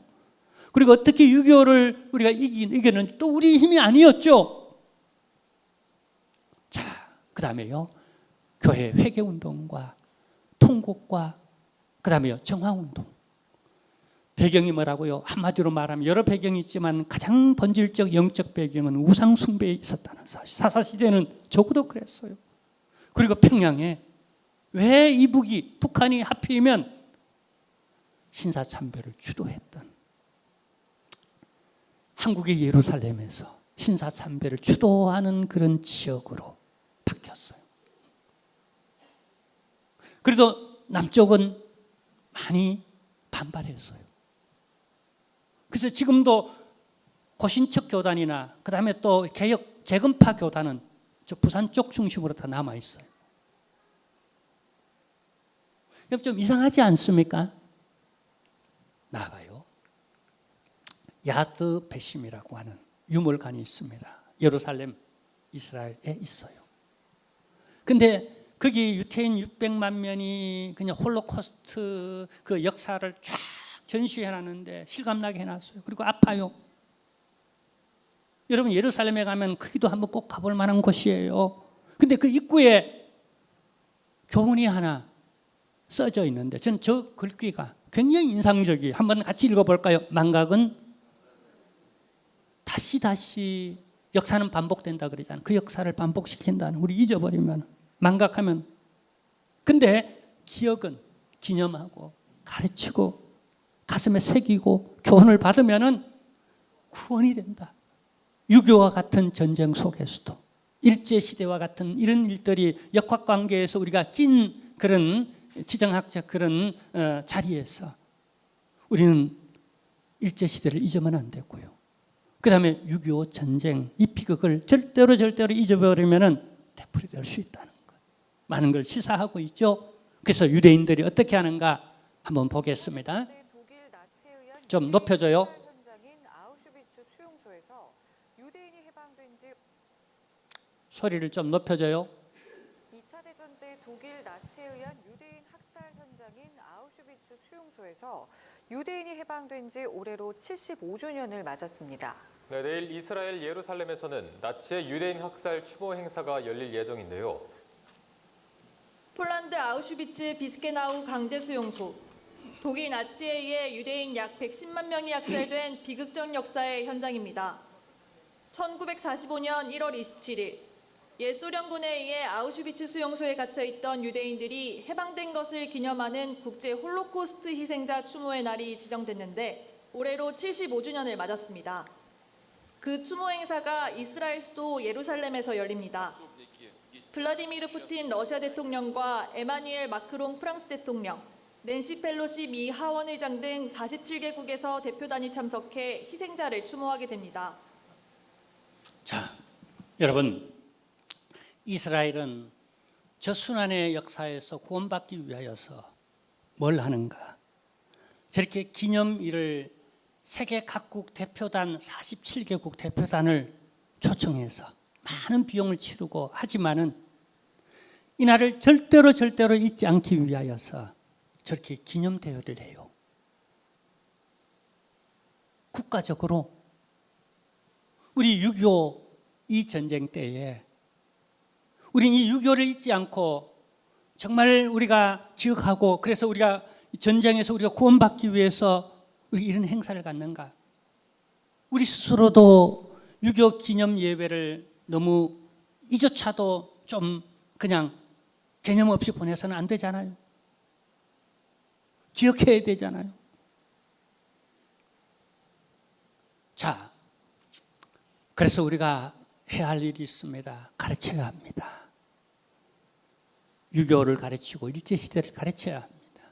Speaker 1: 그리고 어떻게 6.25를 우리가 이기는 또 우리 힘이 아니었죠. 자, 그 다음에요, 교회 회개운동과 통곡과 그 다음에요, 정화운동. 배경이 뭐라고요? 한마디로 말하면 여러 배경이 있지만 가장 본질적 영적 배경은 우상숭배에 있었다는 사실. 사사시대는 적어도 그랬어요. 그리고 평양에 왜 이북이, 북한이 하필이면 신사참배를 주도했던, 한국의 예루살렘에서 신사참배를 주도하는 그런 지역으로 바뀌었어요. 그래도 남쪽은 많이 반발했어요. 그래서 지금도 고신척 교단이나 그 다음에 또 개혁 재건파 교단은 저 부산 쪽 중심으로 다 남아 있어요. 그럼 좀 이상하지 않습니까? 나가요. 야드 베심이라고 하는 유물관이 있습니다. 예루살렘, 이스라엘에 있어요. 근데 거기 유태인 600만 명이 그냥 홀로코스트 그 역사를 쫙 전시해 놨는데 실감나게 해놨어요. 그리고 아파요. 여러분 예루살렘에 가면 거기도 한번 꼭 가볼 만한 곳이에요. 근데 그 입구에 교문이 하나 써져 있는데 저는 저 글귀가 굉장히 인상적이에요. 한번 같이 읽어볼까요? 망각은 다시 역사는 반복된다 그러잖아요. 그 역사를 반복시킨다는, 우리 잊어버리면, 망각하면. 근데 기억은 기념하고 가르치고 가슴에 새기고 교훈을 받으면은 구원이 된다. 6.25와 같은 전쟁 속에서도, 일제시대와 같은 이런 일들이 역학관계에서 우리가 낀 그런 지정학적 그런 자리에서 우리는 일제시대를 잊으면 안 되고요. 그 다음에 6.25 전쟁, 이 비극을 절대로 잊어버리면 되풀이될 수 있다는 것. 많은 걸 시사하고 있죠. 그래서 유대인들이 어떻게 하는가 한번 보겠습니다. 좀 높여줘요. 소리를 좀 높여줘요.
Speaker 2: 2차 대전 때 독일 나치에 의한 유대인 학살 현장인 아우슈비츠 수용소에서 유대인이 해방된 지 올해로 75주년을 맞았습니다.
Speaker 3: 네, 내일 이스라엘 예루살렘에서는 나치의 유대인 학살 추모 행사가 열릴 예정인데요.
Speaker 4: 폴란드 아우슈비츠 비스케나우 강제수용소. 독일 나치에 의해 유대인 약 110만 명이 학살된 비극적 역사의 현장입니다. 1945년 1월 27일 옛 소련군에 의해 아우슈비츠 수용소에 갇혀있던 유대인들이 해방된 것을 기념하는 국제 홀로코스트 희생자 추모의 날이 지정됐는데 올해로 75주년을 맞았습니다. 그 추모 행사가 이스라엘 수도 예루살렘에서 열립니다. 블라디미르 푸틴 러시아 대통령과 에마뉘엘 마크롱 프랑스 대통령, 낸시 펠로시 미 하원의장 등 47개국에서 대표단이 참석해 희생자를 추모하게 됩니다.
Speaker 1: 자, 여러분, 이스라엘은 저 순환의 역사에서 구원받기 위하여서 뭘 하는가? 저렇게 기념일을 세계 각국 대표단 47개국 대표단을 초청해서 많은 비용을 치르고 하지만은 이날을 절대로 잊지 않기 위하여서 저렇게 기념 대회를 해요. 국가적으로 우리 6.25 이 전쟁 때에 우리는 이 6.25를 잊지 않고 정말 우리가 기억하고, 그래서 우리가 전쟁에서 우리가 구원받기 위해서 우리 이런 행사를 갖는가? 우리 스스로도 6.25 기념 예배를 너무 이조차도 좀 그냥 개념 없이 보내서는 안 되잖아요. 기억해야 되잖아요. 자, 그래서 우리가 해야 할 일이 있습니다. 가르쳐야 합니다. 6.25를 가르치고 일제시대를 가르쳐야 합니다.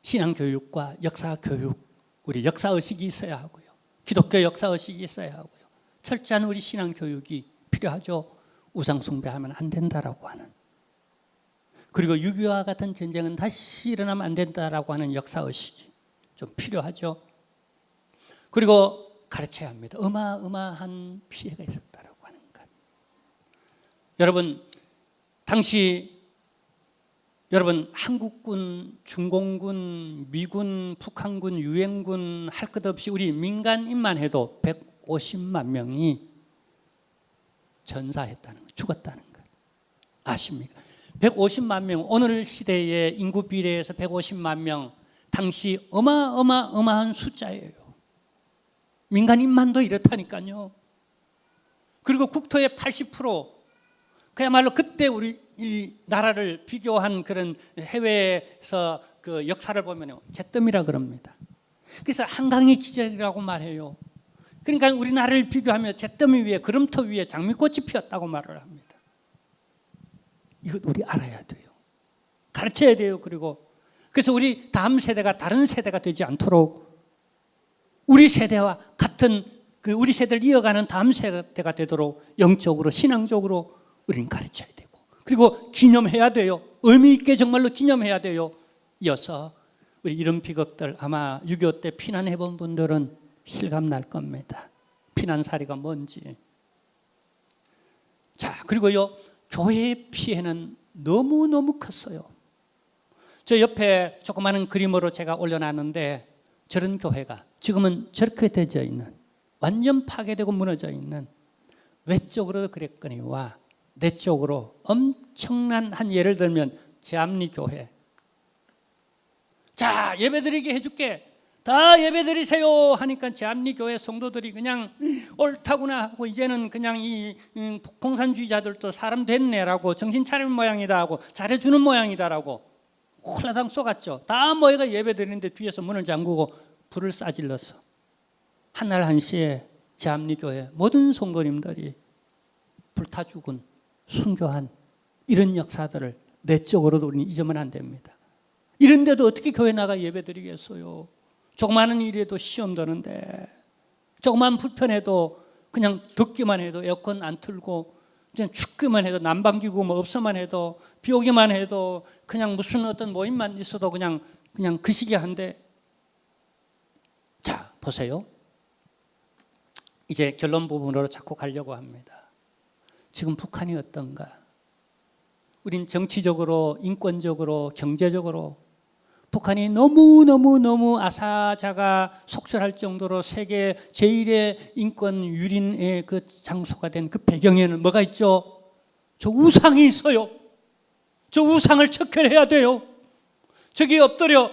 Speaker 1: 신앙교육과 역사교육, 우리 역사의식이 있어야 하고요. 기독교 역사의식이 있어야 하고요. 철저한 우리 신앙교육이 필요하죠. 우상숭배하면 안 된다라고 하는. 그리고 6.25와 같은 전쟁은 다시 일어나면 안 된다라고 하는 역사의식이 좀 필요하죠. 그리고 가르쳐야 합니다. 어마어마한 피해가 있었다라고 하는 것. 여러분, 당시 한국군, 중공군, 미군, 북한군, 유엔군 할 것 없이 우리 민간인만 해도 150만 명이 전사했다는 것, 죽었다는 것. 아십니까? 150만 명, 오늘 시대의 인구 비례에서 150만 명, 당시 어마어마한 숫자예요. 민간인만도 이렇다니까요. 그리고 국토의 80%, 그야말로 그때 우리 이 나라를 비교한 그런 해외에서 그 역사를 보면 잿더미라 그럽니다. 그래서 한강의 기적이라고 말해요. 그러니까 우리나라를 비교하면 잿더미 위에, 거름터 위에 장미꽃이 피었다고 말을 합니다. 이것 우리 알아야 돼요. 가르쳐야 돼요. 그리고 그래서 우리 다음 세대가 다른 세대가 되지 않도록 우리 세대와 같은 그 우리 세대를 이어가는 다음 세대가 되도록 영적으로, 신앙적으로 우리는 가르쳐야 되고, 그리고 기념해야 돼요. 의미 있게 정말로 기념해야 돼요. 이어서 우리 이런 비극들 아마 6.25 때 피난해 본 분들은 실감 날 겁니다. 피난 사례가 뭔지. 자, 그리고요, 교회의 피해는 너무너무 컸어요. 저 옆에 조그마한 그림으로 제가 올려놨는데 저런 교회가 지금은 저렇게 되어 있는, 완전 파괴되고 무너져 있는, 외적으로 그랬거니와 내적으로 엄청난, 한 예를 들면 제암리 교회. 자, 예배드리게 해줄게, 다 예배드리세요 하니까 제암리 교회 성도들이 그냥 옳다구나 하고, 이제는 그냥 이 공산주의자들도 사람 됐네라고, 정신 차릴 모양이다 하고, 잘해주는 모양이다라고 홀라당 쏘갔죠. 다 모여가 예배드리는데 뒤에서 문을 잠그고 불을 싸질러서 한날 한시에 제암리 교회 모든 성도님들이 불타 죽은, 순교한 이런 역사들을 내적으로도 우리는 잊으면 안 됩니다. 이런데도 어떻게 교회 나가 예배드리겠어요? 조그마한 일에도 시험 드는데, 조그만 불편해도 그냥 듣기만 해도 에어컨 안 틀고, 그냥 춥기만 해도 난방기구 뭐 없어만 해도, 비 오기만 해도, 그냥 무슨 어떤 모임만 있어도 그냥 그 시기에 한데. 자, 보세요. 이제 결론 부분으로 자꾸 가려고 합니다. 지금 북한이 어떤가? 우린 정치적으로, 인권적으로, 경제적으로 북한이 너무 아사자가 속설할 정도로 세계 제1의 인권 유린의 그 장소가 된 그 배경에는 뭐가 있죠? 저 우상이 있어요. 저 우상을 척결해야 돼요. 저기 엎드려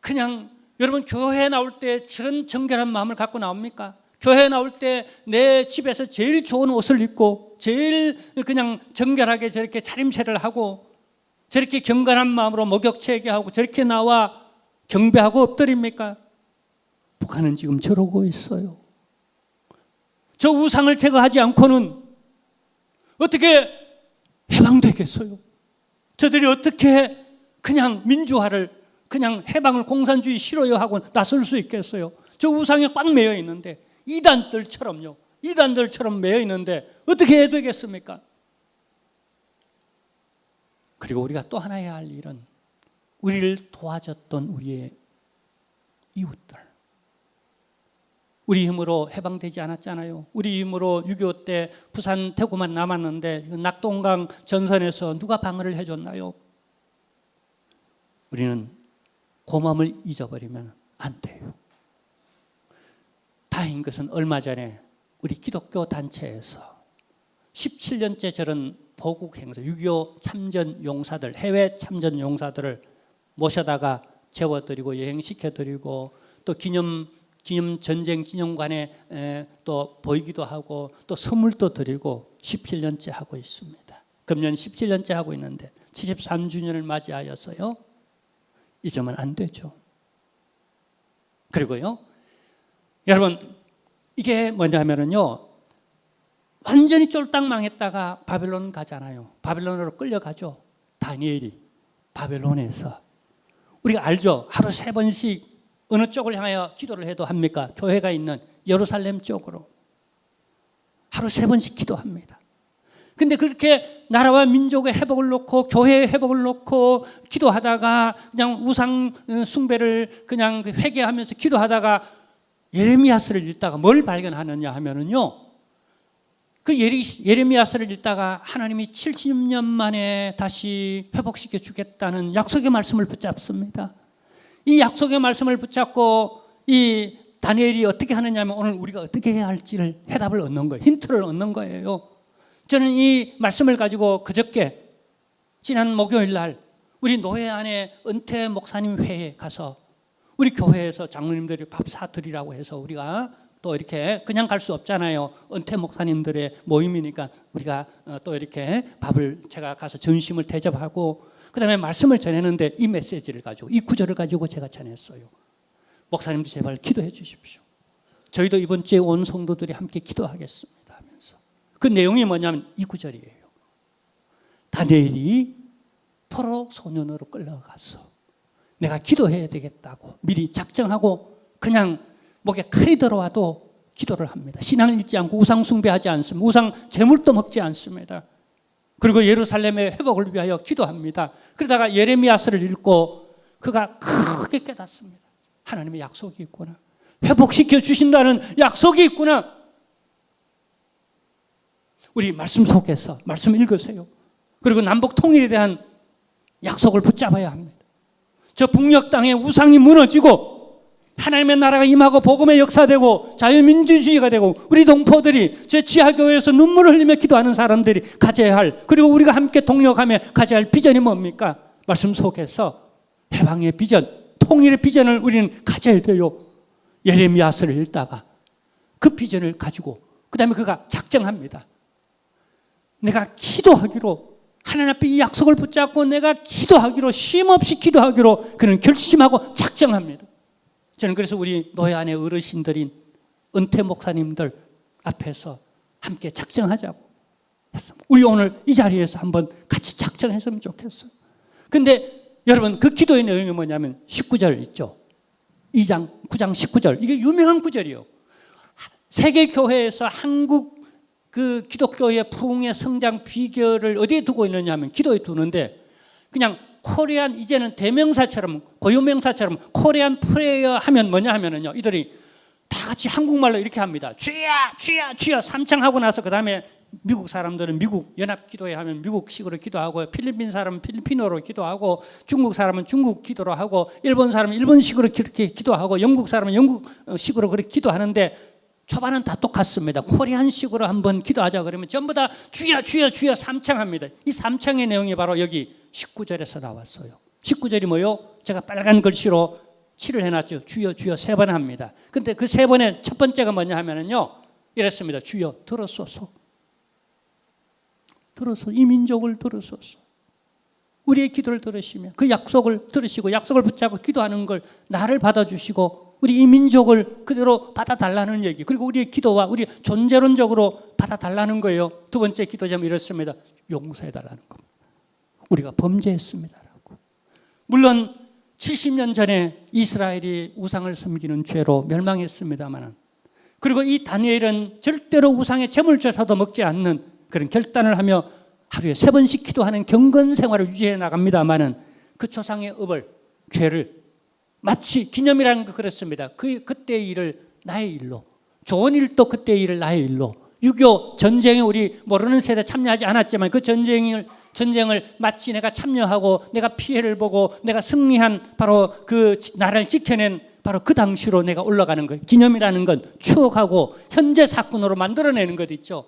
Speaker 1: 그냥, 여러분 교회에 나올 때 저런 정결한 마음을 갖고 나옵니까? 교회에 나올 때 내 집에서 제일 좋은 옷을 입고 제일 그냥 정결하게 저렇게 차림새를 하고 저렇게 경건한 마음으로 목욕체계하고 저렇게 나와 경배하고 엎드립니까? 북한은 지금 저러고 있어요. 저 우상을 제거하지 않고는 어떻게 해방되겠어요? 저들이 어떻게 그냥 민주화를, 그냥 해방을, 공산주의 싫어요 하고 나설 수 있겠어요? 저 우상에 꽉 매여 있는데, 이단들처럼요, 이단들처럼 매여 있는데 어떻게 해야 되겠습니까? 그리고 우리가 또 하나 해야 할 일은 우리를 도와줬던 우리의 이웃들, 우리 힘으로 해방되지 않았잖아요. 우리 힘으로 6.25 때 부산 대구만 남았는데 낙동강 전선에서 누가 방어를 해줬나요? 우리는 고마움을 잊어버리면 안 돼요. 다행인 것은 얼마 전에 우리 기독교 단체에서 17년째 저런 보국 행사, 6.25 참전 용사들, 해외 참전 용사들을 모셔다가 재워드리고 여행시켜드리고 또 기념 전쟁 기념관에 또 보이기도 하고 또 선물도 드리고 17년째 하고 있습니다. 금년 17년째 하고 있는데 73주년을 맞이하여서요, 잊으면 안 되죠. 그리고요, 여러분, 이게 뭐냐면요, 완전히 쫄딱 망했다가 바벨론 가잖아요. 바벨론으로 끌려가죠. 다니엘이 바벨론에서. 우리가 알죠. 하루 3번씩 어느 쪽을 향하여 기도를 해도 합니까? 교회가 있는 예루살렘 쪽으로 하루 3번씩 기도합니다. 근데 그렇게 나라와 민족의 회복을 놓고 교회의 회복을 놓고 기도하다가 그냥 우상 숭배를 그냥 회개하면서 기도하다가 예레미야서를 읽다가 뭘 발견하느냐 하면은요, 그 예레미야서를 읽다가 하나님이 70년 만에 다시 회복시켜 주겠다는 약속의 말씀을 붙잡습니다. 이 약속의 말씀을 붙잡고 이 다니엘이 어떻게 하느냐 하면 오늘 우리가 어떻게 해야 할지를 해답을 얻는 거예요. 힌트를 얻는 거예요. 저는 이 말씀을 가지고 그저께 지난 목요일 날 우리 노회 안에 은퇴 목사님 회에 가서 우리 교회에서 장로님들이 밥 사드리라고 해서 우리가 또 이렇게 그냥 갈 수 없잖아요. 은퇴 목사님들의 모임이니까 우리가 또 이렇게 밥을 제가 가서 전심을 대접하고 그다음에 말씀을 전했는데 이 메시지를 가지고 이 구절을 가지고 제가 전했어요. 목사님도 제발 기도해 주십시오. 저희도 이번 주에 온 성도들이 함께 기도하겠습니다 하면서 그 내용이 뭐냐면 이 구절이에요. 다니엘이 포로 소년으로 끌려가서 내가 기도해야 되겠다고 미리 작정하고 그냥 목에 칼이 들어와도 기도를 합니다. 신앙을 잊지 않고 우상 숭배하지 않습니다. 우상 제물도 먹지 않습니다. 그리고 예루살렘의 회복을 위하여 기도합니다. 그러다가 예레미야서를 읽고 그가 크게 깨닫습니다. 하나님의 약속이 있구나. 회복시켜 주신다는 약속이 있구나. 우리 말씀 속에서 말씀 읽으세요. 그리고 남북 통일에 대한 약속을 붙잡아야 합니다. 저 북녘 땅에 우상이 무너지고 하나님의 나라가 임하고 복음의 역사되고 자유민주주의가 되고 우리 동포들이 저 지하교회에서 눈물을 흘리며 기도하는 사람들이 가져야 할, 그리고 우리가 함께 동력하며 가져야 할 비전이 뭡니까? 말씀 속에서 해방의 비전, 통일의 비전을 우리는 가져야 돼요. 예레미야서를 읽다가 그 비전을 가지고 그 다음에 그가 작정합니다. 내가 기도하기로, 하나님 앞에 이 약속을 붙잡고 내가 기도하기로, 쉼없이 기도하기로 그는 결심하고 작정합니다. 저는 그래서 우리 노예 안의 어르신들인 은퇴 목사님들 앞에서 함께 작정하자고 했습니다. 우리 오늘 이 자리에서 한번 같이 작정했으면 좋겠어요. 근데 여러분, 그 기도의 내용이 뭐냐면 19절 있죠. 2장 9장 19절. 이게 유명한 구절이에요. 세계교회에서 한국 그 기독교의 부흥의 성장 비결을 어디에 두고 있느냐 하면 기도에 두는데, 그냥 코리안, 이제는 대명사처럼 고유명사처럼 코리안 프레이어 하면 뭐냐 하면은요, 이들이 다 같이 한국말로 이렇게 합니다. 주여 주여 주여 삼창하고 나서 그 다음에 미국 사람들은 미국 연합기도회 하면 미국식으로 기도하고, 필리핀 사람은 필리핀어로 기도하고, 중국 사람은 중국 기도로 하고, 일본 사람은 일본식으로 그렇게 기도하고, 영국 사람은 영국식으로 그렇게 기도하는데 초반은 다 똑같습니다. 코리안식으로 한번 기도하자 그러면 전부 다 주여 주여 주여 삼창합니다. 이 삼창의 내용이 바로 여기 19절에서 나왔어요. 19절이 뭐요? 제가 빨간 글씨로 칠을 해놨죠. 주여 주여 3번 합니다. 근데 그 3번의 첫 번째가 뭐냐 하면은요, 이랬습니다. 주여 들었소서. 들어서 이 민족을 들으소서. 우리의 기도를 들으시면 그 약속을 들으시고 약속을 붙잡고 기도하는 걸 나를 받아주시고 우리 이 민족을 그대로 받아달라는 얘기, 그리고 우리의 기도와 우리 존재론적으로 받아달라는 거예요. 두 번째 기도 제목은 이렇습니다. 용서해달라는 겁니다. 우리가 범죄했습니다라고. 물론 70년 전에 이스라엘이 우상을 섬기는 죄로 멸망했습니다만, 그리고 이 다니엘은 절대로 우상의 제물조차도 먹지 않는 그런 결단을 하며 하루에 3번씩 기도하는 경건 생활을 유지해 나갑니다만은, 그 조상의 업을, 죄를 마치 기념이라는 거 그렇습니다. 그때의 일을 나의 일로, 좋은 일도 그때의 일을 나의 일로, 6.25 전쟁에 우리 모르는 세대 참여하지 않았지만 그 전쟁을 마치 내가 참여하고 내가 피해를 보고 내가 승리한 바로 그 나라를 지켜낸 바로 그 당시로 내가 올라가는 거예요. 기념이라는 건 추억하고 현재 사건으로 만들어내는 것 있죠.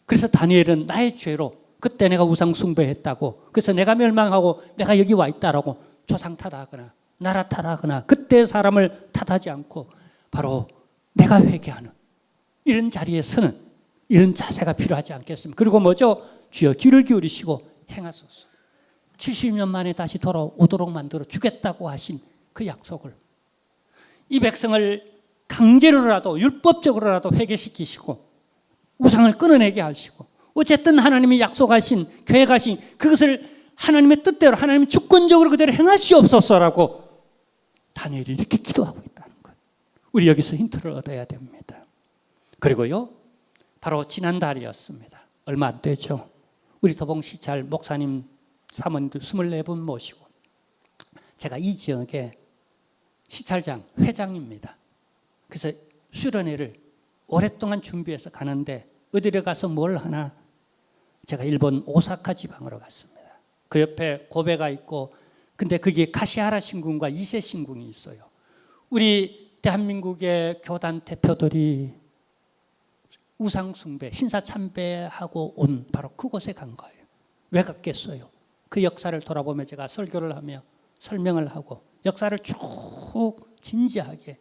Speaker 1: 그래서 다니엘은 나의 죄로 그때 내가 우상 숭배했다고, 그래서 내가 멸망하고 내가 여기 와 있다라고 조상 탓하거나 나라 탓하거나 그때 사람을 탓하지 않고 바로 내가 회개하는 이런 자리에 서는 이런 자세가 필요하지 않겠습니까? 그리고 뭐죠? 주여 귀를 기울이시고 행하소서. 70년 만에 다시 돌아오도록 만들어 주겠다고 하신 그 약속을, 이 백성을 강제로라도 율법적으로라도 회개시키시고 우상을 끊어내게 하시고, 어쨌든 하나님이 약속하신, 계획하신 그것을 하나님의 뜻대로 하나님 주권적으로 그대로 행하시옵소서라고 다니엘이 이렇게 기도하고 있다는 것. 우리 여기서 힌트를 얻어야 됩니다. 그리고요, 바로 지난달이었습니다. 얼마 안 되죠. 우리 도봉시찰 목사님 사모님들 24분 모시고 제가 이 지역의 시찰장 회장입니다. 그래서 수련회를 오랫동안 준비해서 가는데 어디를 가서 뭘 하나, 제가 일본 오사카 지방으로 갔습니다. 그 옆에 고베가 있고, 근데 거기에 가시하라 신궁과 이세 신궁이 있어요. 우리 대한민국의 교단 대표들이 우상 숭배, 신사 참배하고 온 바로 그곳에 간 거예요. 왜 갔겠어요? 그 역사를 돌아보며 제가 설교를 하며 설명을 하고 역사를 쭉 진지하게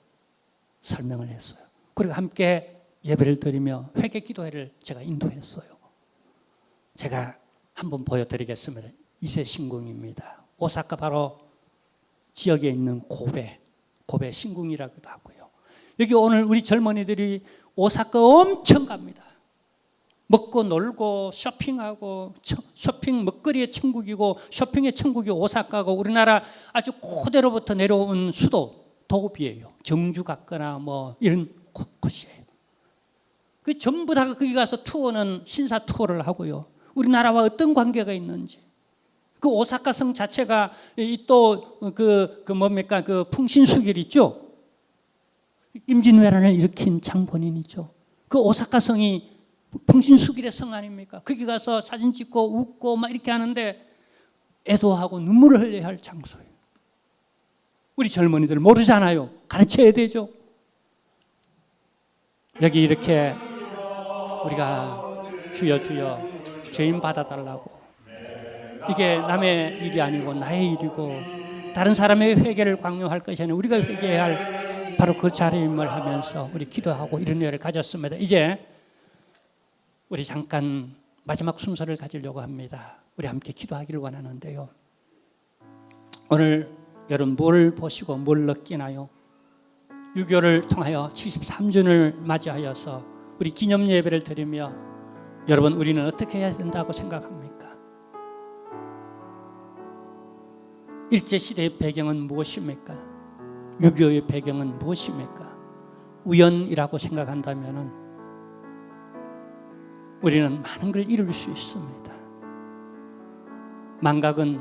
Speaker 1: 설명을 했어요. 그리고 함께 예배를 드리며 회개 기도회를 제가 인도했어요. 제가 한번 보여드리겠습니다. 이세 신궁입니다. 오사카 바로 지역에 있는 고베 신궁이라고도 하고요. 여기 오늘 우리 젊은이들이 오사카 엄청 갑니다. 먹고 놀고 쇼핑하고, 쇼핑 먹거리의 천국이고 쇼핑의 천국이 오사카고, 우리나라 아주 고대로부터 내려온 수도 도읍이에요. 경주 갔거나 뭐 이런 곳이에요. 그 전부 다 거기 가서 투어는 신사 투어를 하고요. 우리나라와 어떤 관계가 있는지, 그 오사카 성 자체가 또 뭡니까 그 풍신수길 있죠. 임진왜란을 일으킨 장본인이죠. 그 오사카 성이 풍신수길의 성 아닙니까? 거기 가서 사진 찍고 웃고 막 이렇게 하는데 애도하고 눈물을 흘려야 할 장소예요. 우리 젊은이들 모르잖아요. 가르쳐야 되죠. 여기 이렇게 우리가 주여 주여 죄인 받아달라고, 이게 남의 일이 아니고 나의 일이고 다른 사람의 회개를 강요할 것이 아니라 우리가 회개해야 할 바로 그 자리임을 하면서 우리 기도하고 이런 예를 가졌습니다. 이제 우리 잠깐 마지막 순서를 가지려고 합니다. 우리 함께 기도하기를 원하는데요. 오늘 여러분 뭘 보시고 뭘 느끼나요? 6.25를 통하여 73주년을 맞이하여서 우리 기념 예배를 드리며 여러분 우리는 어떻게 해야 된다고 생각합니까? 일제시대의 배경은 무엇입니까? 6.25의 배경은 무엇입니까? 우연이라고 생각한다면 우리는 많은 걸 잃을 수 있습니다. 망각은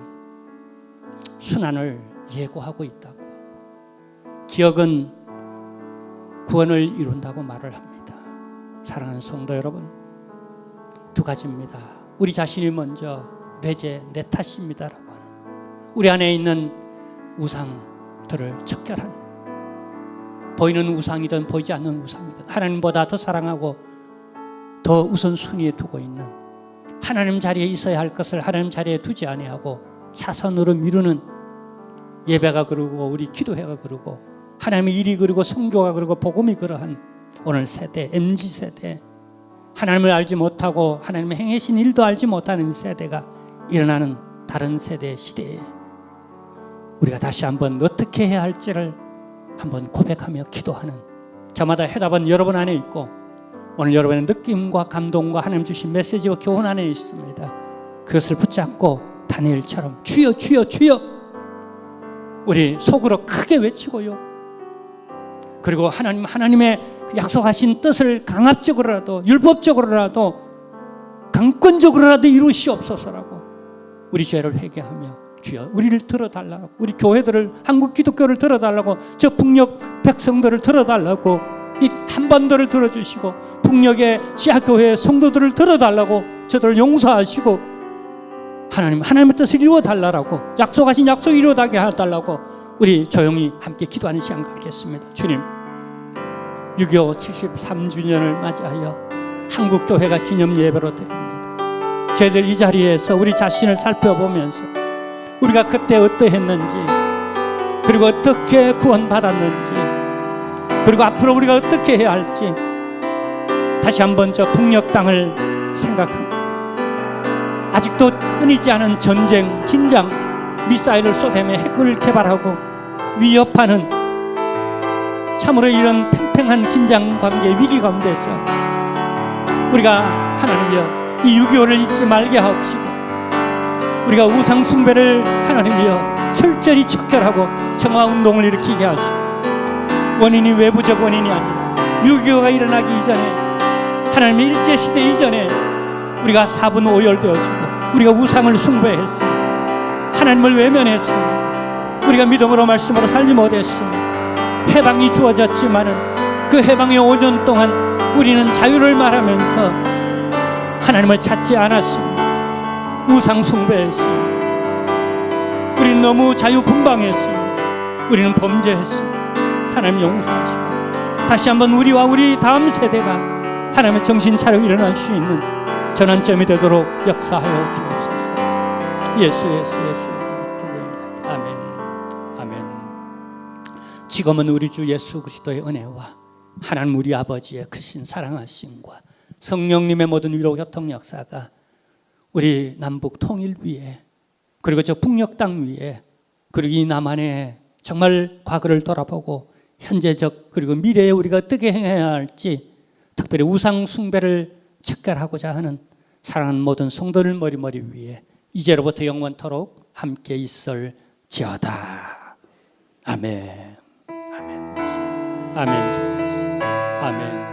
Speaker 1: 순환을 예고하고 있다고, 기억은 구원을 이룬다고 말을 합니다. 사랑하는 성도 여러분, 두 가지입니다. 우리 자신이 먼저 내 죄, 내 탓입니다라고 하는 우리 안에 있는 우상들을 척결하는, 보이는 우상이든 보이지 않는 우상이든 하나님보다 더 사랑하고 더 우선순위에 두고 있는, 하나님 자리에 있어야 할 것을 하나님 자리에 두지 아니하고 차선으로 미루는 예배가 그러고 우리 기도회가 그러고 하나님의 일이 그러고 선교가 그러고 복음이 그러한 오늘 세대, MZ세대, 하나님을 알지 못하고 하나님의 행하신 일도 알지 못하는 세대가 일어나는 다른 세대 시대에 우리가 다시 한번 어떻게 해야 할지를 한번 고백하며 기도하는, 저마다 해답은 여러분 안에 있고 오늘 여러분의 느낌과 감동과 하나님 주신 메시지와 교훈 안에 있습니다. 그것을 붙잡고 다니엘처럼 주여 주여 주여 우리 속으로 크게 외치고요. 그리고 하나님의 약속하신 뜻을 강압적으로라도 율법적으로라도 강권적으로라도 이루시옵소서라고 우리 죄를 회개하며 주여 우리를 들어달라고, 우리 교회들을, 한국 기독교를 들어달라고, 저 북녘 백성들을 들어달라고, 이 한반도를 들어주시고 북녘의 지하교회 성도들을 들어달라고, 저들을 용서하시고 하나님의 뜻을 이루어달라고, 약속하신 약속 이루어가게 해달라고 우리 조용히 함께 기도하는 시간 갖겠습니다. 주님, 6.25 73주년을 맞이하여 한국교회가 기념 예배로 드립니다. 저희들 이 자리에서 우리 자신을 살펴보면서 우리가 그때 어떠했는지, 그리고 어떻게 구원받았는지, 그리고 앞으로 우리가 어떻게 해야 할지 다시 한번 저 북녘 땅을 생각합니다. 아직도 끊이지 않은 전쟁, 긴장, 미사일을 쏘대며 핵을 개발하고 위협하는 참으로 이런 팽팽한 긴장 관계 위기 가운데서 우리가 하나님이여 이 6.25를 잊지 말게 하옵시고, 우리가 우상 숭배를 하나님이여 철저히 척결하고 정화운동을 일으키게 하시고, 원인이 외부적 원인이 아니라 6.25가 일어나기 이전에, 하나님의 일제시대 이전에 우리가 사분오열되어지고 우리가 우상을 숭배했습니다. 하나님을 외면했습니다. 우리가 믿음으로 말씀으로 살지 못했습니다. 해방이 주어졌지만은 그 해방의 5년 동안 우리는 자유를 말하면서 하나님을 찾지 않았습니다. 우상 숭배했습니다. 우리는 너무 자유분방했습니다. 우리는 범죄했습니다. 하나님 용서하시고 다시 한번 우리와 우리 다음 세대가 하나님의 정신 차려 일어날 수 있는 전환점이 되도록 역사하여 주옵소서. 예수 기도합니다. 아멘. 아멘. 지금은 우리 주 예수 그리스도의 은혜와 하나님 우리 아버지의 크신 사랑하심과 성령님의 모든 위로 교통 역사가 우리 남북 통일 위에, 그리고 저 북녘 땅 위에, 그리고 이 남한의 정말 과거를 돌아보고 현재적 그리고 미래에 우리가 어떻게 행해야 할지, 특별히 우상 숭배를 척결하고자 하는 사랑하는 모든 성도들 머리 위에 이제로부터 영원토록 함께 있을지어다. 아멘. 아멘. 아멘. 아멘.